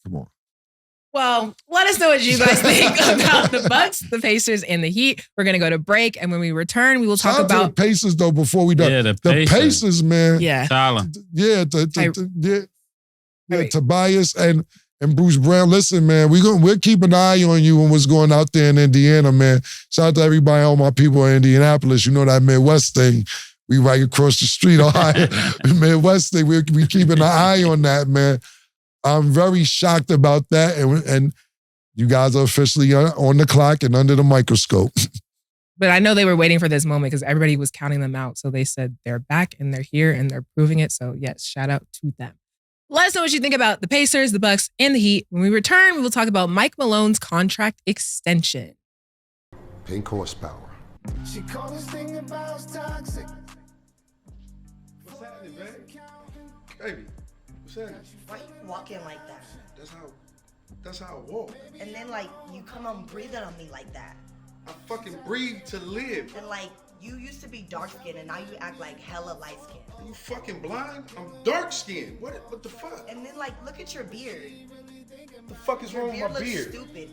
Come on. Well, let us know what you guys think about the Bucks, the Pacers, and the Heat. We're going to go to break, and when we return, we will talk Shout out to about the Pacers, though, before we done. Yeah, the Pacers, man. Yeah. Tyler. Yeah, Tobias and Bruce Brown. Listen, man, we're keeping an eye on you and what's going out there in Indiana, man. Shout out to everybody, all my people in Indianapolis. You know that Midwest thing. We right across the street, Ohio. Midwest thing. We keeping an eye on that, man. I'm very shocked about that, and you guys are officially on the clock and under the microscope. But I know they were waiting for this moment because everybody was counting them out. So they said they're back and they're here and they're proving it. So yes, shout out to them. Let us know what you think about the Pacers, the Bucks, and the Heat. When we return, we will talk about Mike Malone's contract extension. Pink horsepower. She called this thing about toxic. What's happening, baby? Baby, what's happening? Why you walking like that? That's how I walk. And then like you come on breathing on me like that. I fucking breathe to live. And like you used to be dark skinned and now you act like hella light skinned. Are you fucking blind? I'm dark skinned. What the fuck? And then like look at your beard. What the fuck is Your wrong with beard my looks beard? stupid.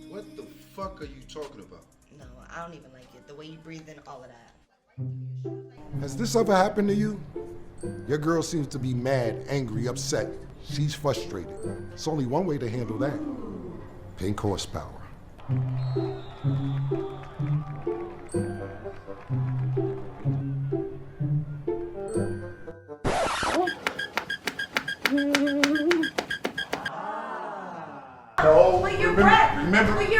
What the fuck are you talking about? No, I don't even like it. The way you breathe in all of that. Has this ever happened to you? Your girl seems to be mad, angry, upset. She's frustrated. It's only one way to handle that. Pink horsepower. No. But your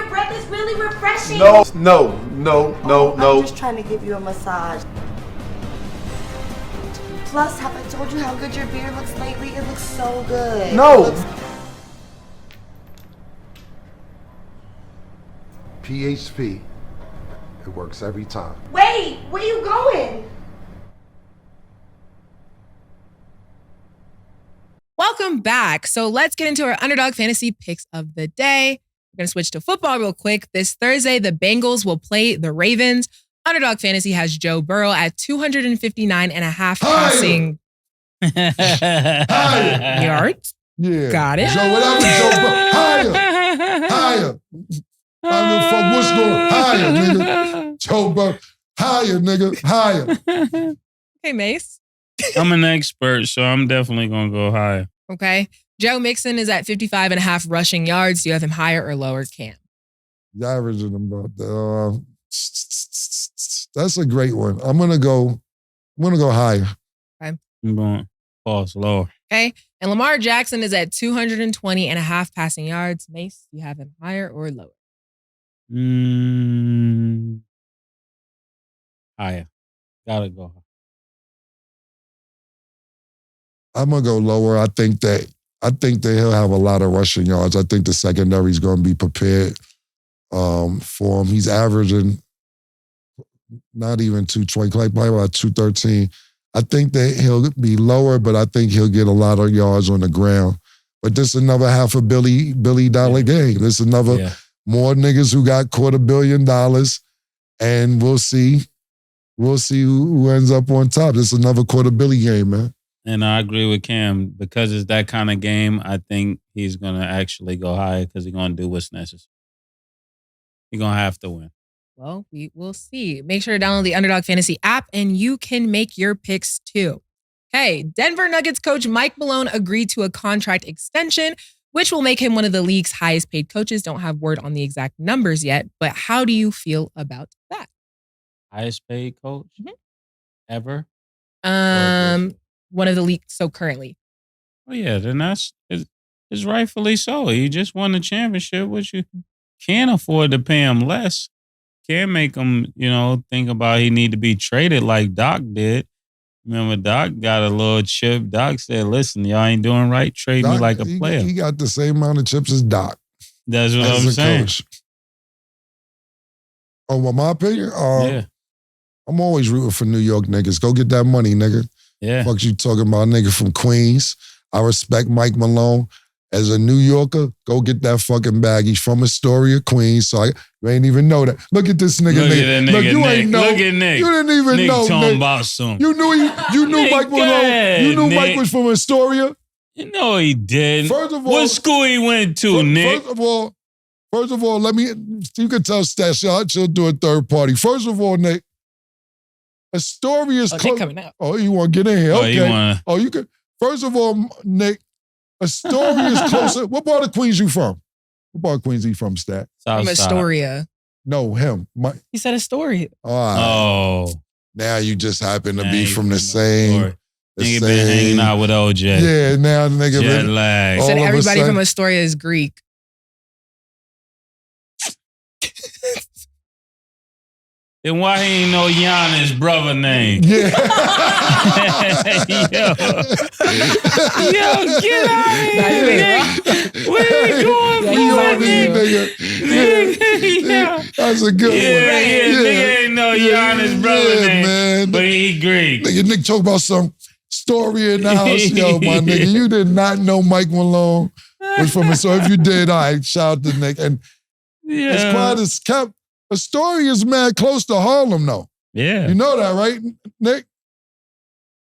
breath is really refreshing. No. I'm just trying to give you a massage. Plus, have I told you how good your beard looks lately? It looks so good. No. PHP. It works every time. Wait, where you going? Welcome back. So let's get into our underdog fantasy picks of the day. We're going to switch to football real quick. This Thursday, the Bengals will play the Ravens. Underdog fantasy has Joe Burrow at 259 and a half passing yards. Yeah. Got it. Joe, whatever, Joe, higher. I mean, fuck, what's going higher, nigga? Joe Burrow, higher, nigga, higher. Hey, Mase. I'm an expert, so I'm definitely going to go higher. Okay. Joe Mixon is at 55 and a half rushing yards. Do you have him higher or lower, Cam? The averaging about that. That's a great one. I'm gonna go higher. Okay. I'm going false lower. Okay. And Lamar Jackson is at 220 and a half passing yards. Mace, you have him higher or lower? Higher. Gotta go higher. I'm gonna go lower. I think that he'll have a lot of rushing yards. I think the secondary is gonna be prepared for him. He's averaging not even 220, probably about 213. I think that he'll be lower, but I think he'll get a lot of yards on the ground. But this is another half a Billy dollar game. This is another more niggas who got $250 million, and we'll see who ends up on top. This is another $250 million game, man. And I agree with Cam. Because it's that kind of game, I think he's going to actually go higher because he's going to do what's necessary. He's going to have to win. Well, we will see. Make sure to download the Underdog Fantasy app and you can make your picks too. Hey, Denver Nuggets coach Mike Malone agreed to a contract extension, which will make him one of the league's highest paid coaches. Don't have word on the exact numbers yet, but how do you feel about that? Highest paid coach ever? One of the leagues, so currently. Oh yeah, then it's rightfully so. He just won the championship, which you can't afford to pay him less. Can't make him, think about he need to be traded like Doc did. Remember, Doc got a little chip. Doc said, listen, y'all ain't doing right. Trade me like a player. He got the same amount of chips as Doc. That's what I'm saying. Coach. Oh, well, my opinion? Yeah. I'm always rooting for New York niggas. Go get that money, nigga. Yeah. Fuck you talking about, nigga from Queens. I respect Mike Malone. As a New Yorker, go get that fucking bag. He's from Astoria, Queens, so you ain't even know that. Look at this nigga. Look at that nigga, Look, you Nick. ain't know. Look at Nick. You didn't even Nick know. talking Nick. about something. You knew Nick, Mike was go on. ahead, You knew Mike Nick. was from Astoria. You know he did. First of all, what school he went to, Nick? First of all, you can tell Steph, she'll do a third party. First of all, Nick, Astoria's Nick coming out. Oh, you want to get in here? Oh, Okay. you wanna- Oh, you could. First of all, Nick, Astoria's closer. What part of Queens you from? What part of Queens you from, Stat? From Astoria. No, him. He said Astoria. All right. Oh. Now you just happen to Now be you from the from same. Astoria. Nigga been hanging out with OJ. Yeah, now the nigga Jet been. lag. He All said of a everybody sudden- from Astoria is Greek. Then why he ain't know Giannis' brother name? Yeah. Yo, get out of here, Nick. Where you going Yeah, for, he's on Nick? Nigga. Yeah. That's a good Yeah, one. nigga ain't know Giannis' brother name, man. but he Greek. Nigga, Nick talk about some story in the house. Yo, my nigga, you did not know Mike Malone was from So if you did, all right, shout out to Nick. And as quiet as kept, Astoria is mad close to Harlem, though. Yeah. You know that, right, Nick?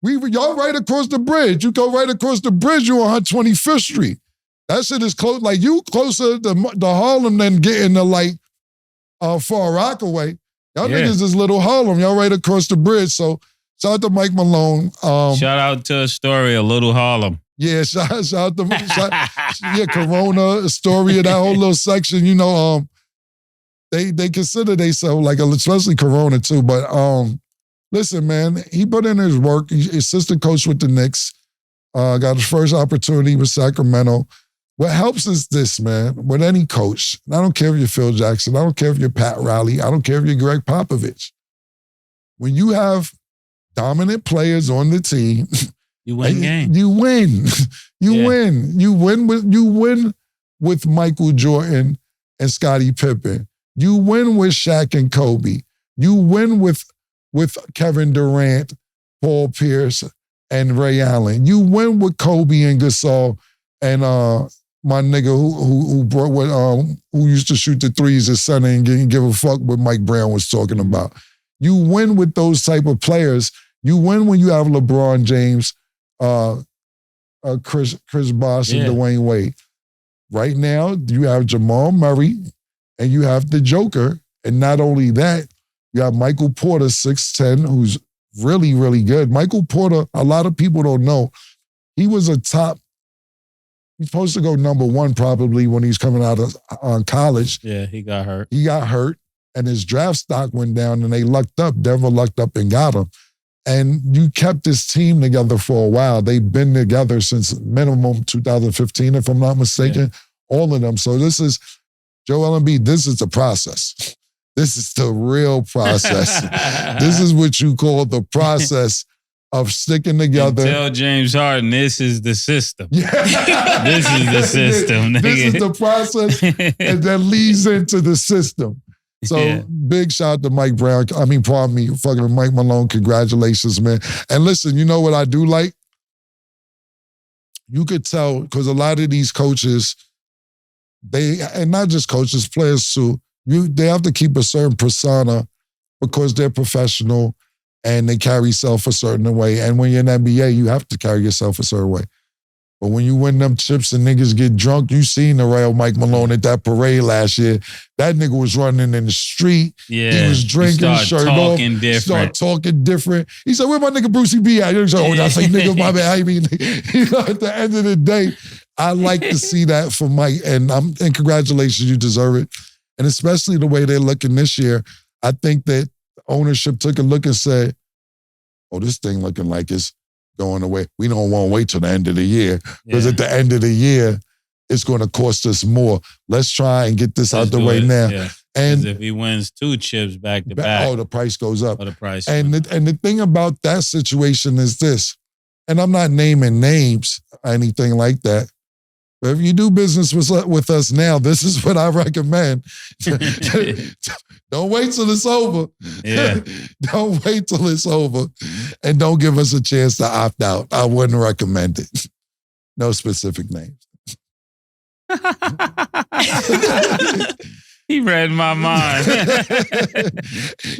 Y'all right across the bridge. You go right across the bridge, you on 125th Street. That shit is close. Like, you closer to Harlem than getting to, like, Far Rockaway. Y'all niggas is Little Harlem. Y'all right across the bridge. So, shout out to Mike Malone. Shout out to Astoria, Little Harlem. Yeah, shout out to Corona, Astoria, that whole little section. You know, they consider themselves like, especially Corona too. But listen, man, he put in his work. He's assistant coach with the Knicks. Got his first opportunity with Sacramento. What helps is this, man, with any coach. And I don't care if you're Phil Jackson. I don't care if you're Pat Riley. I don't care if you're Greg Popovich. When you have dominant players on the team, you win games. You win. You win. You win with Michael Jordan and Scottie Pippen. You win with Shaq and Kobe. You win with Kevin Durant, Paul Pierce, and Ray Allen. You win with Kobe and Gasol and my nigga who used to shoot the threes at center and didn't give a fuck what Mike Brown was talking about. You win with those type of players. You win when you have LeBron James, Chris Bosh, and Dwayne Wade. Right now, you have Jamal Murray and you have the Joker. And not only that, you have Michael Porter, 6'10", who's really, really good. Michael Porter, a lot of people don't know, he was he's supposed to go number one probably when he's coming out of college. Yeah, he got hurt. He got hurt, and his draft stock went down, and they lucked up. Denver lucked up and got him. And you kept this team together for a while. They've been together since minimum 2015, if I'm not mistaken, all of them. So this is, Joel Embiid, this is the process. This is the real process. This is what you call the process of sticking together. And tell James Harden, this is the system. Yeah. This is the system. This is the process, and that leads into the system. So big shout out to Mike Brown. Pardon me, fucking Mike Malone. Congratulations, man. And listen, you know what I do like? You could tell, because a lot of these coaches, and not just coaches, players too, they have to keep a certain persona because they're professional and they carry yourself a certain way. And when you're in NBA, you have to carry yourself a certain way. But when you win them chips and niggas get drunk, you seen the real Mike Malone at that parade last year. That nigga was running in the street. Yeah. He was drinking, shirt off. Different. Start talking different. He said, where my nigga Brucey B at? He said, oh, I say, nigga, my bad. I mean, you know, at the end of the day, I like to see that for Mike. And congratulations, you deserve it. And especially the way they're looking this year, I think that ownership took a look and said, oh, this thing looking like it's going away. We don't want to wait till the end of the year because at the end of the year, it's going to cost us more. Let's try and get this out the way now. Yeah. And if he wins 2 chips back to back, oh, the price goes up. the price. And the thing about that situation is this, and I'm not naming names or anything like that, but if you do business with us now, this is what I recommend. Don't wait till it's over. Yeah. Don't wait till it's over. And don't give us a chance to opt out. I wouldn't recommend it. No specific names. He read my mind.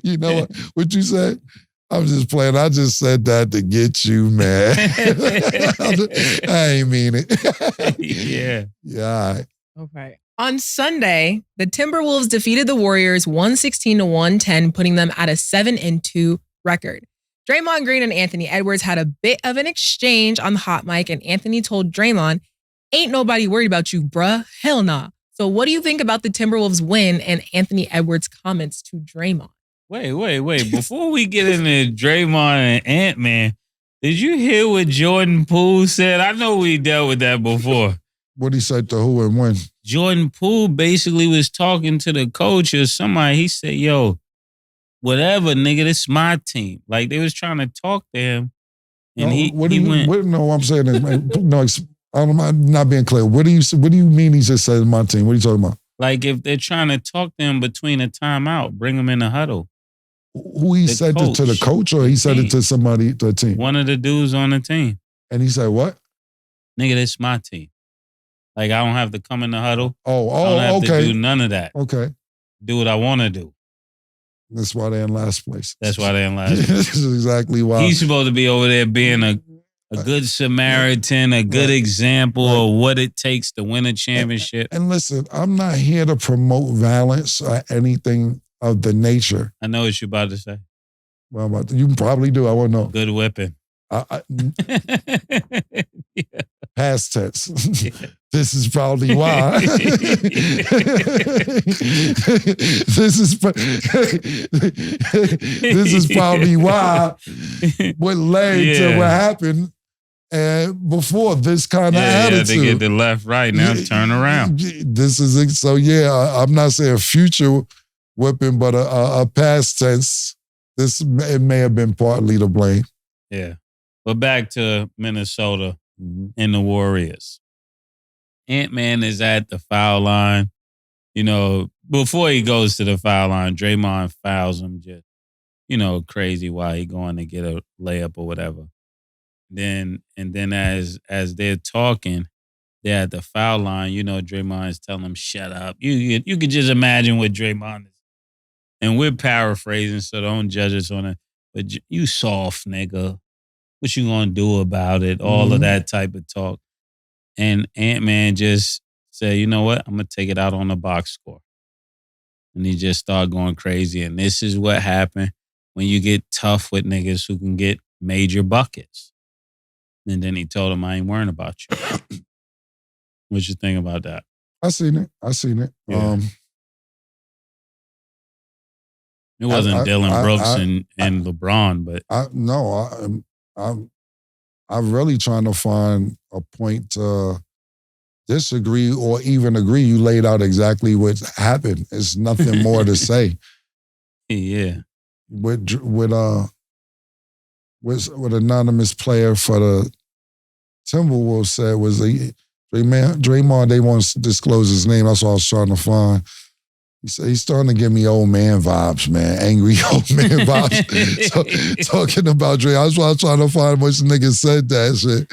You know what you said? I'm just playing. I just said that to get you mad. I ain't mean it. Yeah. Yeah, all right. Okay. On Sunday, the Timberwolves defeated the Warriors 116-110, putting them at a 7-2 record. Draymond Green and Anthony Edwards had a bit of an exchange on the hot mic, and Anthony told Draymond, "Ain't nobody worried about you, bruh. Hell nah." So what do you think about the Timberwolves win and Anthony Edwards' comments to Draymond? Wait. Before we get into Draymond and Ant-Man, did you hear what Jordan Poole said? I know we dealt with that before. What he said to who and when? Jordan Poole basically was talking to the coach or somebody. He said, yo, whatever, nigga, this is my team. Like, they was trying to talk to him. And he went. No, I'm saying is, no, I'm not being clear. What do you mean he just said my team? What are you talking about? Like, if they're trying to talk to him between a timeout, bring him in the huddle. Who he said it to the coach or he said it to somebody, to a team? One of the dudes on the team. And he said what? Nigga, this is my team. Like, I don't have to come in the huddle. I don't have okay. to do none of that. Okay. Do what I want to do. That's why they're in last place. That's why they're in last place. This is exactly why. He's supposed to be over there being a good Samaritan, a good example of what it takes to win a championship. And listen, I'm not here to promote violence or anything of the nature. I know what you're about to say. Well, you probably do. I won't know. Good whipping. Yeah. Past tense. Yeah. This is probably why. This is probably why what led to what happened before this kind of attitude. They get the left, right, now turn around. This is so. Yeah, I'm not saying future whipping, but a past tense. It may have been partly to blame. Yeah, but back to Minnesota and the Warriors. Ant-Man is at the foul line. You know, before he goes to the foul line, Draymond fouls him just, crazy while he going to get a layup or whatever. And then as they're talking, they're at the foul line, Draymond is telling them, shut up. You could just imagine what Draymond is. And we're paraphrasing, so don't judge us on it. But you soft, nigga. What you gonna do about it? All of that type of talk. And Ant-Man just said, you know what? I'm going to take it out on the box score. And he just started going crazy. And this is what happened when you get tough with niggas who can get major buckets. And then he told him, I ain't worrying about you. What you think about that? I seen it. Yeah. It wasn't Dylan Brooks and LeBron, but... I'm really trying to find a point to disagree or even agree. You laid out exactly what happened. There's nothing more to say. Yeah. With anonymous player for the Timberwolves said was Draymond, they won't disclose his name. That's what I was trying to find. He said he's starting to give me old man vibes, man. Angry old man vibes. So, talking about Dre, I was trying to find which nigga said that shit.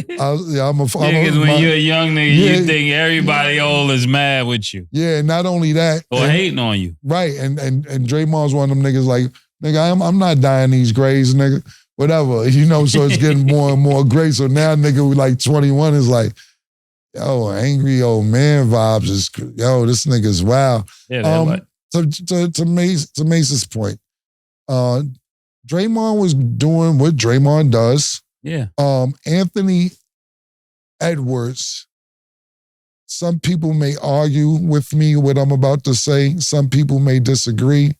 Because when you're a young nigga, you think everybody old is mad with you. Yeah, not only that. Or hating on you. Right, and Draymond's one of them niggas like, nigga, I'm not dying these grays, nigga. Whatever, so it's getting more and more great. So now nigga who like 21 is like, yo, angry old man vibes is, this nigga's wild. Yeah, to Mace's point, Draymond was doing what Draymond does. Yeah. Anthony Edwards, some people may argue with me what I'm about to say. Some people may disagree.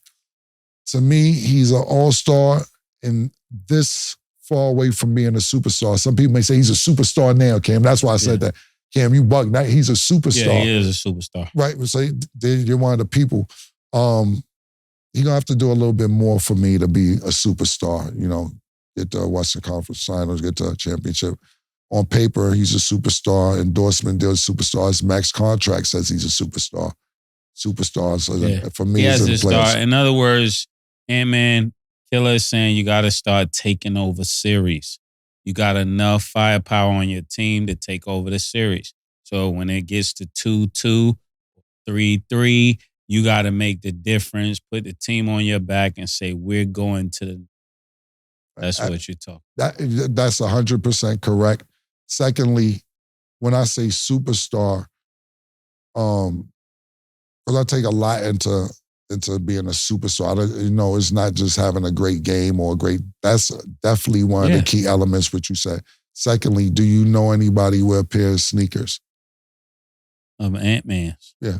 To me, he's an all-star and this far away from being a superstar. Some people may say he's a superstar now, Cam. That's why I said that. Cam, you bugged. He's a superstar. Yeah, he is a superstar. Right. So you're one of the people. He's going to have to do a little bit more for me to be a superstar, get to Western Conference Finals, get to a championship. On paper, he's a superstar. Endorsement deal, superstar. His max contract says he's a superstar. So for me, he he's has in to start. In other words, Ant-Man Killer is saying you got to start taking over series. You got enough firepower on your team to take over the series. So when it gets to 2-2, 3-3, you got to make the difference, put the team on your back and say, we're going to the... That's what you're talking about. That's 100% correct. Secondly, when I say superstar, because I take a lot into being a superstar. It's not just having a great game or a great... That's definitely one of the key elements, what you said. Secondly, do you know anybody with a pair of sneakers? Of Ant-Man's? Yeah.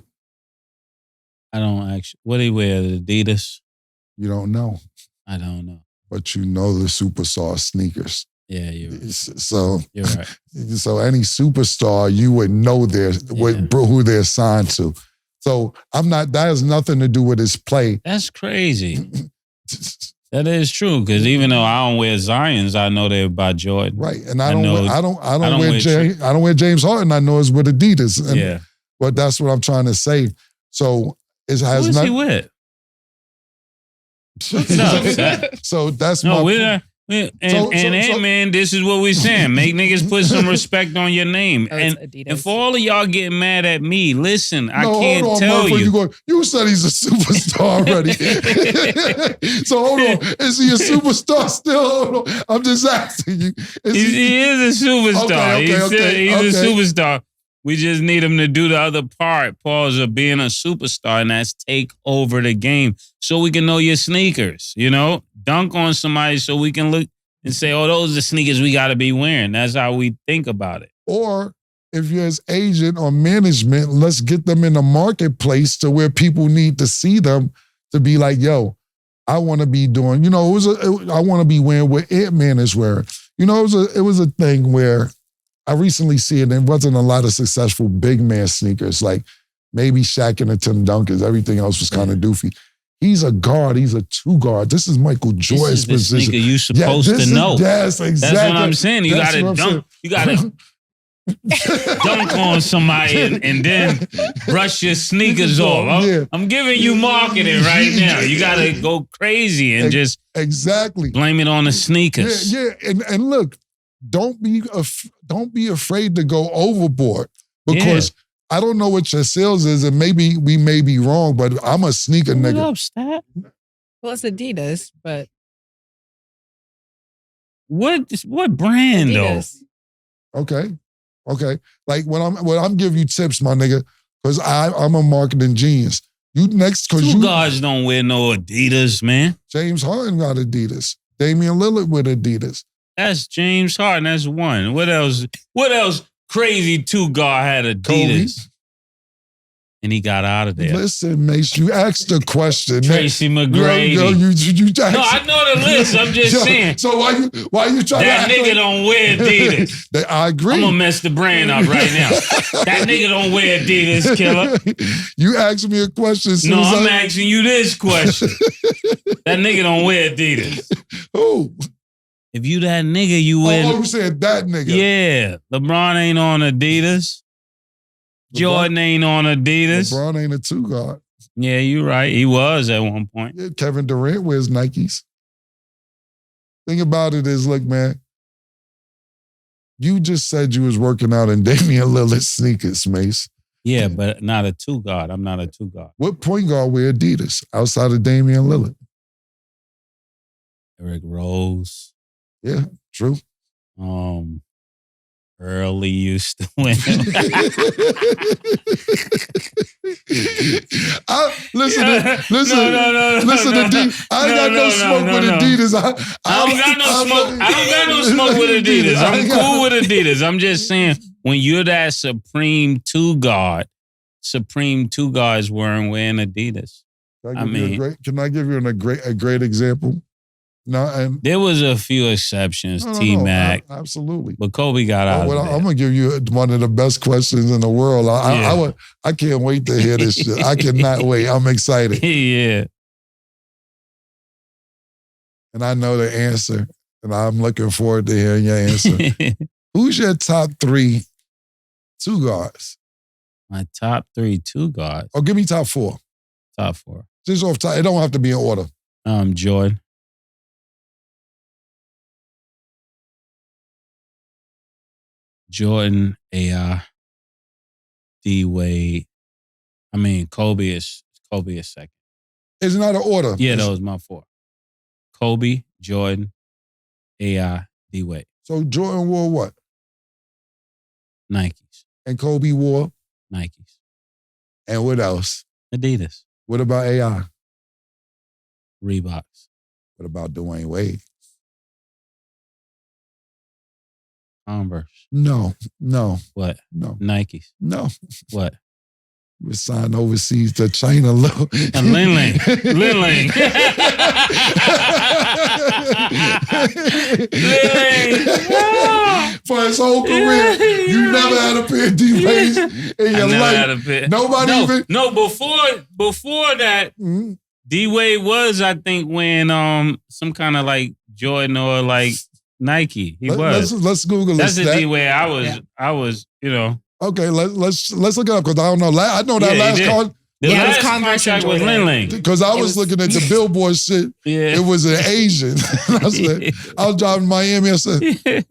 I don't actually... What do he wear? Adidas? You don't know. I don't know. But you know the superstar sneakers. Yeah, you're right. So, you're right. So any superstar, you would know who they're signed to. So that has nothing to do with his play. That's crazy. That is true, because even though I don't wear Zions, I know they're by Jordan. Right, and I don't wear James Harden. I know it's with Adidas. And, but that's what I'm trying to say. So it has Who is he with? So that's my point. Ant-Man, this is what we're saying. Make niggas put some respect on your name. And for all of y'all getting mad at me, listen, I can't tell you. You said he's a superstar already. So hold on. Is he a superstar still? Hold on. I'm just asking you. He is a superstar. He's a superstar. We just need him to do the other part, pause, of being a superstar, and that's take over the game so we can know your sneakers, Dunk on somebody so we can look and say, oh, those are the sneakers we got to be wearing. That's how we think about it. Or if you're his agent or management, let's get them in the marketplace to where people need to see them to be like, yo, I want to be doing, I want to be wearing what Ant-Man is wearing. It was a thing where I recently see it, there wasn't a lot of successful big man sneakers, like maybe Shaq and the Tim Duncans. Everything else was kind of doofy. He's a guard. He's a two guard. This is Michael Jordan's position. This is the sneaker you supposed to know. Yes, exactly. That's what I'm saying. You got to dunk. You got to dunk on somebody and then brush your sneakers off. I'm giving you marketing right now. You got to go crazy and just blame it on the sneakers. Yeah. And look, don't be afraid to go overboard, because I don't know what your sales is, and maybe we may be wrong, but I'm a sneaker nigga. Up, Steph? Well, it's Adidas, but what brand Adidas. though? Okay. Like when I'm giving you tips, my nigga, because I'm a marketing genius. Two guards don't wear no Adidas, man. James Harden got Adidas. Damian Lillard with Adidas. That's James Harden. That's one. What else? Crazy two guard had Adidas. Kobe. And he got out of there. Listen, Mase, you asked the question. Tracy McGrady. No, I know the list. I'm just saying. So why you trying that nigga don't wear Adidas. I agree. I'm gonna mess the brand up right now. That nigga don't wear Adidas, killer. You asked me a question. No, I'm asking you this question. That nigga don't wear Adidas. Who? If you that nigga, you wear. Oh, you said that nigga. Yeah. LeBron ain't on Adidas. Jordan ain't on Adidas. LeBron ain't a two guard. Yeah, you're right. He was at one point. Yeah, Kevin Durant wears Nikes. Thing about it is, look, man, you just said you was working out in Damian Lillard sneakers, Mase. Yeah, but not a two guard. I'm not a two guard. What point guard wear Adidas outside of Damian Lillard? Eric Rose. Yeah, true. Early used to win. Listen to D. I ain't got no smoke with Adidas. I don't got no smoke. I don't got no smoke with Adidas. I'm cool with Adidas. I'm just saying, when you're that supreme two guard is wearing Adidas. Can I give you a great example? No, and there was a few exceptions, T-Mac. Absolutely. But Kobe got out of there. I'm going to give you one of the best questions in the world. I can't wait to hear this shit. I cannot wait. I'm excited. Yeah. And I know the answer, and I'm looking forward to hearing your answer. Who's your top 3 two guards? My top 3 two guards? Oh, give me top 4. Top 4. Just off top. It don't have to be in order. Jordan. Jordan, AI. D-Wade. I mean, Kobe is second. It's not an order. Yeah, that was my 4. Kobe, Jordan, AI, D-Wade. So Jordan wore what? Nikes. And Kobe wore? Nikes. And what else? Adidas. What about AI? Reeboks. What about Dwayne Wade? Converse. No. What? No. Nikes. No. What? We're signed overseas to China. And Lin Ling. Lin Ling. For his whole career, you never had a pair of D-Ways in your life. Had a pair. Nobody even. No, before that, D-Wade was, I think, when some kind of like Jordan or like Nike. Let's Google That's this. the D-Wade I was, Okay, let's look it up because I don't know. I know that last card. The last it was Converse contract was Lin Ling. Because I was looking at the Billboard shit. Yeah. It was an Asian. I was driving to Miami. I said,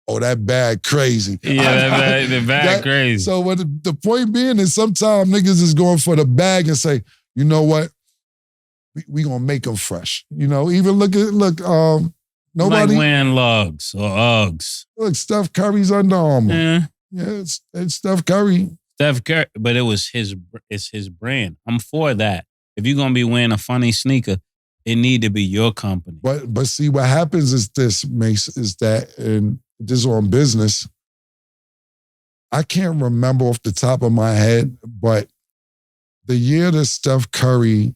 oh, that bag crazy. Yeah, the bag crazy. So what the point being is sometimes niggas is going for the bag and say, you know what? We gonna make them fresh. Even look, nobody. Like wearing lugs or Uggs. Look, Steph Curry's Under Armour. Yeah, it's Steph Curry. Steph Curry, but it's his brand. I'm for that. If you're gonna be wearing a funny sneaker, it need to be your company. But see, what happens is this, Mase, is that, and this on business, I can't remember off the top of my head, but the year that Steph Curry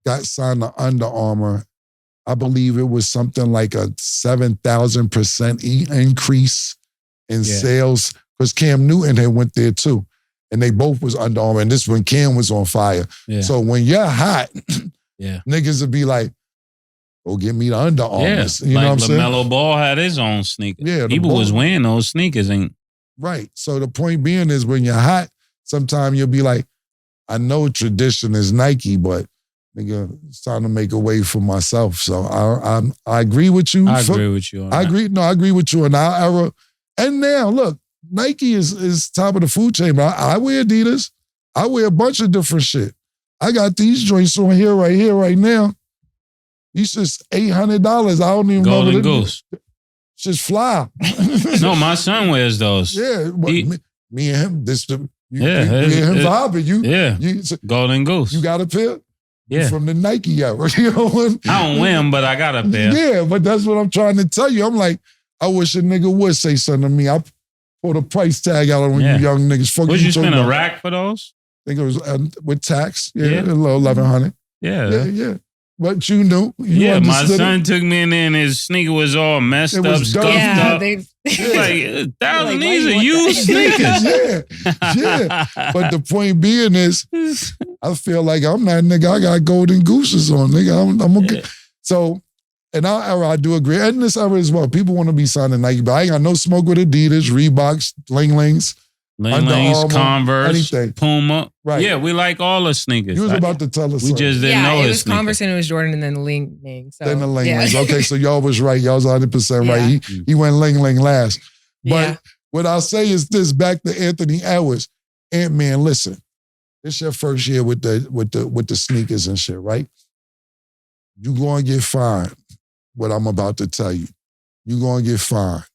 got signed to Under Armour, I believe it was something like a 7,000% increase in sales, because Cam Newton had went there too. And they both was Under Armour. And this when Cam was on fire. Yeah. So when you're hot, niggas would be like, go get me the Under Armours. Yeah. You know what I'm saying? LaMelo Ball had his own sneakers. Yeah, people was wearing those sneakers. Right. So the point being is when you're hot, sometimes you'll be like, I know tradition is Nike, but nigga, it's time to make a way for myself. So I agree with you. I agree with you on that. I agree with you in our era. And now, look, Nike is top of the food chain, but I wear Adidas. I wear a bunch of different shit. I got these joints on here, right now. These just $800. I don't even know. Golden Goose. Just fly. No, my son wears those. Yeah, me and him, me and him vibing. Golden Goose. You got a pair? Yeah. From the Nike era. You know what? I don't wear them, but I got a pair. Yeah, but that's what I'm trying to tell you. I'm like, I wish a nigga would say something to me. I pulled a price tag out on you young niggas. Fuck would you spend a rack for those? I think it was with tax. Yeah. A little $1,100. Yeah. But you knew. My son took me in there and his sneaker was all messed up, scuffed up. Like, 1,000, these are used sneakers. Yeah. But the point being is, I feel like I'm that nigga. I got golden gooses on, nigga. I'm okay. So, in our era, I do agree. And in this era as well, people want to be signing Nike, but I ain't got no smoke with Adidas, Reeboks, Ling Lings, Converse, anything. Puma. Right. Yeah, we like all the sneakers. You was about to tell us We just didn't know it his was sneakers. Converse and it was Jordan and then Ling Ling. So, then the Ling Lings. Okay, so y'all was right. Y'all was 100% right. He went Ling Ling last. But what I'll say is this, back to Anthony Edwards. Ant-Man, listen, this your first year with the sneakers and shit, right? You gonna get fined. What I'm about to tell you. You gonna get fined.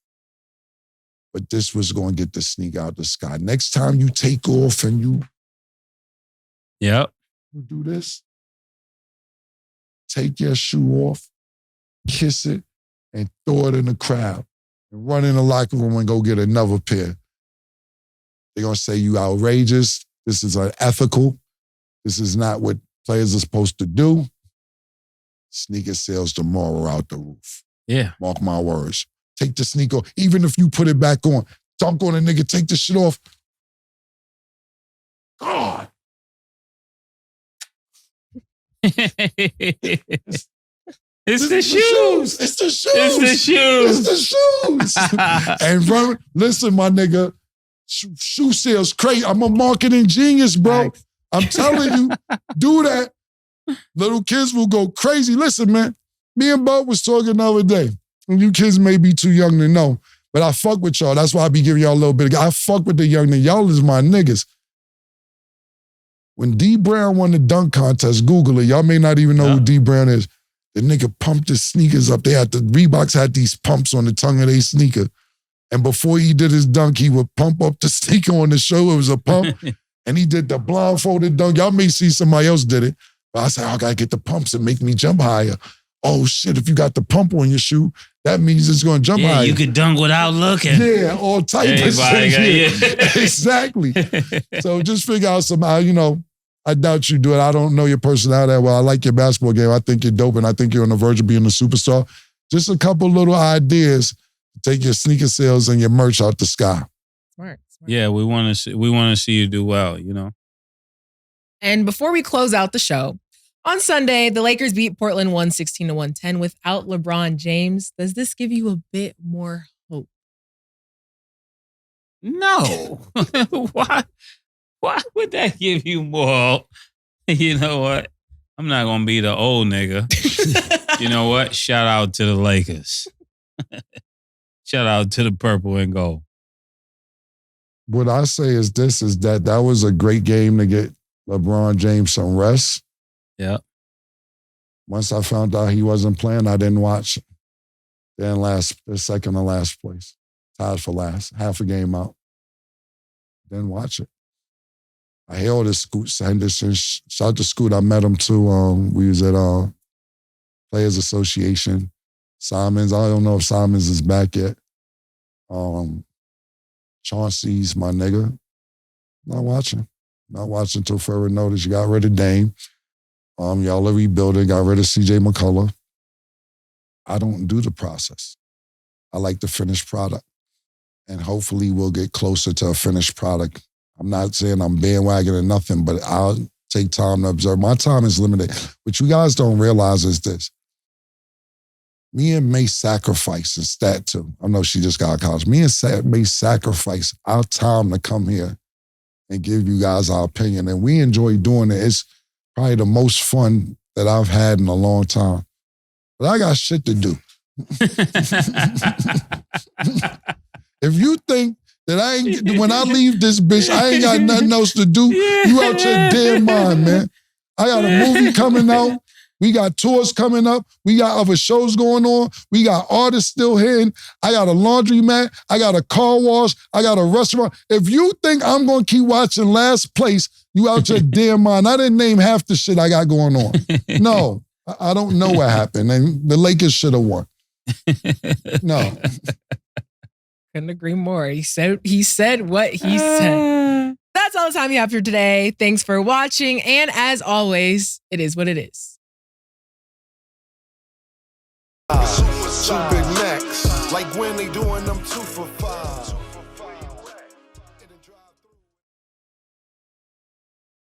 But this was gonna get the sneaker out the sky. Next time you take off and you do this, take your shoe off, kiss it, and throw it in the crowd. And run in the locker room and go get another pair. They're gonna say you outrageous. This is unethical. This is not what players are supposed to do. Sneaker sales tomorrow out the roof. Yeah. Mark my words. Take the sneaker, even if you put it back on. Dunk on a nigga, take the shit off. God. It's the shoes. It's the shoes. It's the shoes. It's the shoes. And bro, listen, my nigga, shoe sales crazy. I'm a marketing genius, bro. Nice. I'm telling you, do that. Little kids will go crazy. Listen, man, me and Bud was talking the other day, and you kids may be too young to know, But I fuck with y'all. That's why I be giving y'all a little bit. I fuck with the young niggas. Y'all is my niggas. When D Brown won the dunk contest, Google it. Y'all may not even know who D Brown is. The nigga pumped his sneakers up. Reeboks had these pumps on the tongue of their sneaker. And before he did his dunk, he would pump up the sneaker on the show. It was a pump. And he did the blindfolded dunk. Y'all may see somebody else did it. But I said, I gotta get the pumps and make me jump higher. Oh shit, if you got the pump on your shoe, that means it's gonna jump higher. You could dunk without looking. Yeah, all type of shit. Yeah. Exactly. So just figure out somehow, you know, I doubt you do it. I don't know your personality that well. I like your basketball game. I think you're dope and I think you're on the verge of being a superstar. Just a couple little ideas to take your sneaker sales and your merch out the sky. Smart. Yeah, we want to see you do well, you know. And before we close out the show, on Sunday, the Lakers beat Portland 116-110 without LeBron James. Does this give you a bit more hope? No. Why would that give you more hope? You know what? I'm not going to be the old nigga. You know what? Shout out to the Lakers. Shout out to the purple and gold. What I say is that was a great game to get LeBron James some rest. Yeah. Once I found out he wasn't playing, I didn't watch. Then second to last place. Tied for last. Half a game out. Didn't watch it. I hailed this Scoot Henderson. Shout out to Scoot. I met him too. We was at Players Association. Simons. I don't know if Simons is back yet. Chauncey's my nigga. Not watching. Not watching till further notice. You got rid of Dame. Y'all are rebuilding. Got rid of CJ McCullough. I don't do the process. I like the finished product. And hopefully we'll get closer to a finished product. I'm not saying I'm bandwagon or nothing, but I'll take time to observe. My time is limited. What you guys don't realize is this. Me and Mase sacrifice, and S.2. I know she just got out of college. Me and Mase sacrifice our time to come here and give you guys our opinion. And we enjoy doing it. It's probably the most fun that I've had in a long time. But I got shit to do. If you think that when I leave this bitch, I ain't got nothing else to do, you out your damn mind, man. I got a movie coming out. We got tours coming up. We got other shows going on. We got artists still hitting. I got a laundromat. I got a car wash. I got a restaurant. If you think I'm going to keep watching Last Place, you out your damn mind. I didn't name half the shit I got going on. No, I don't know what happened. And the Lakers should have won. No. Couldn't agree more. He said what he said. That's all the time we have for today. Thanks for watching. And as always, it is what it is. Two big necks, like when they doing them 2 for $5.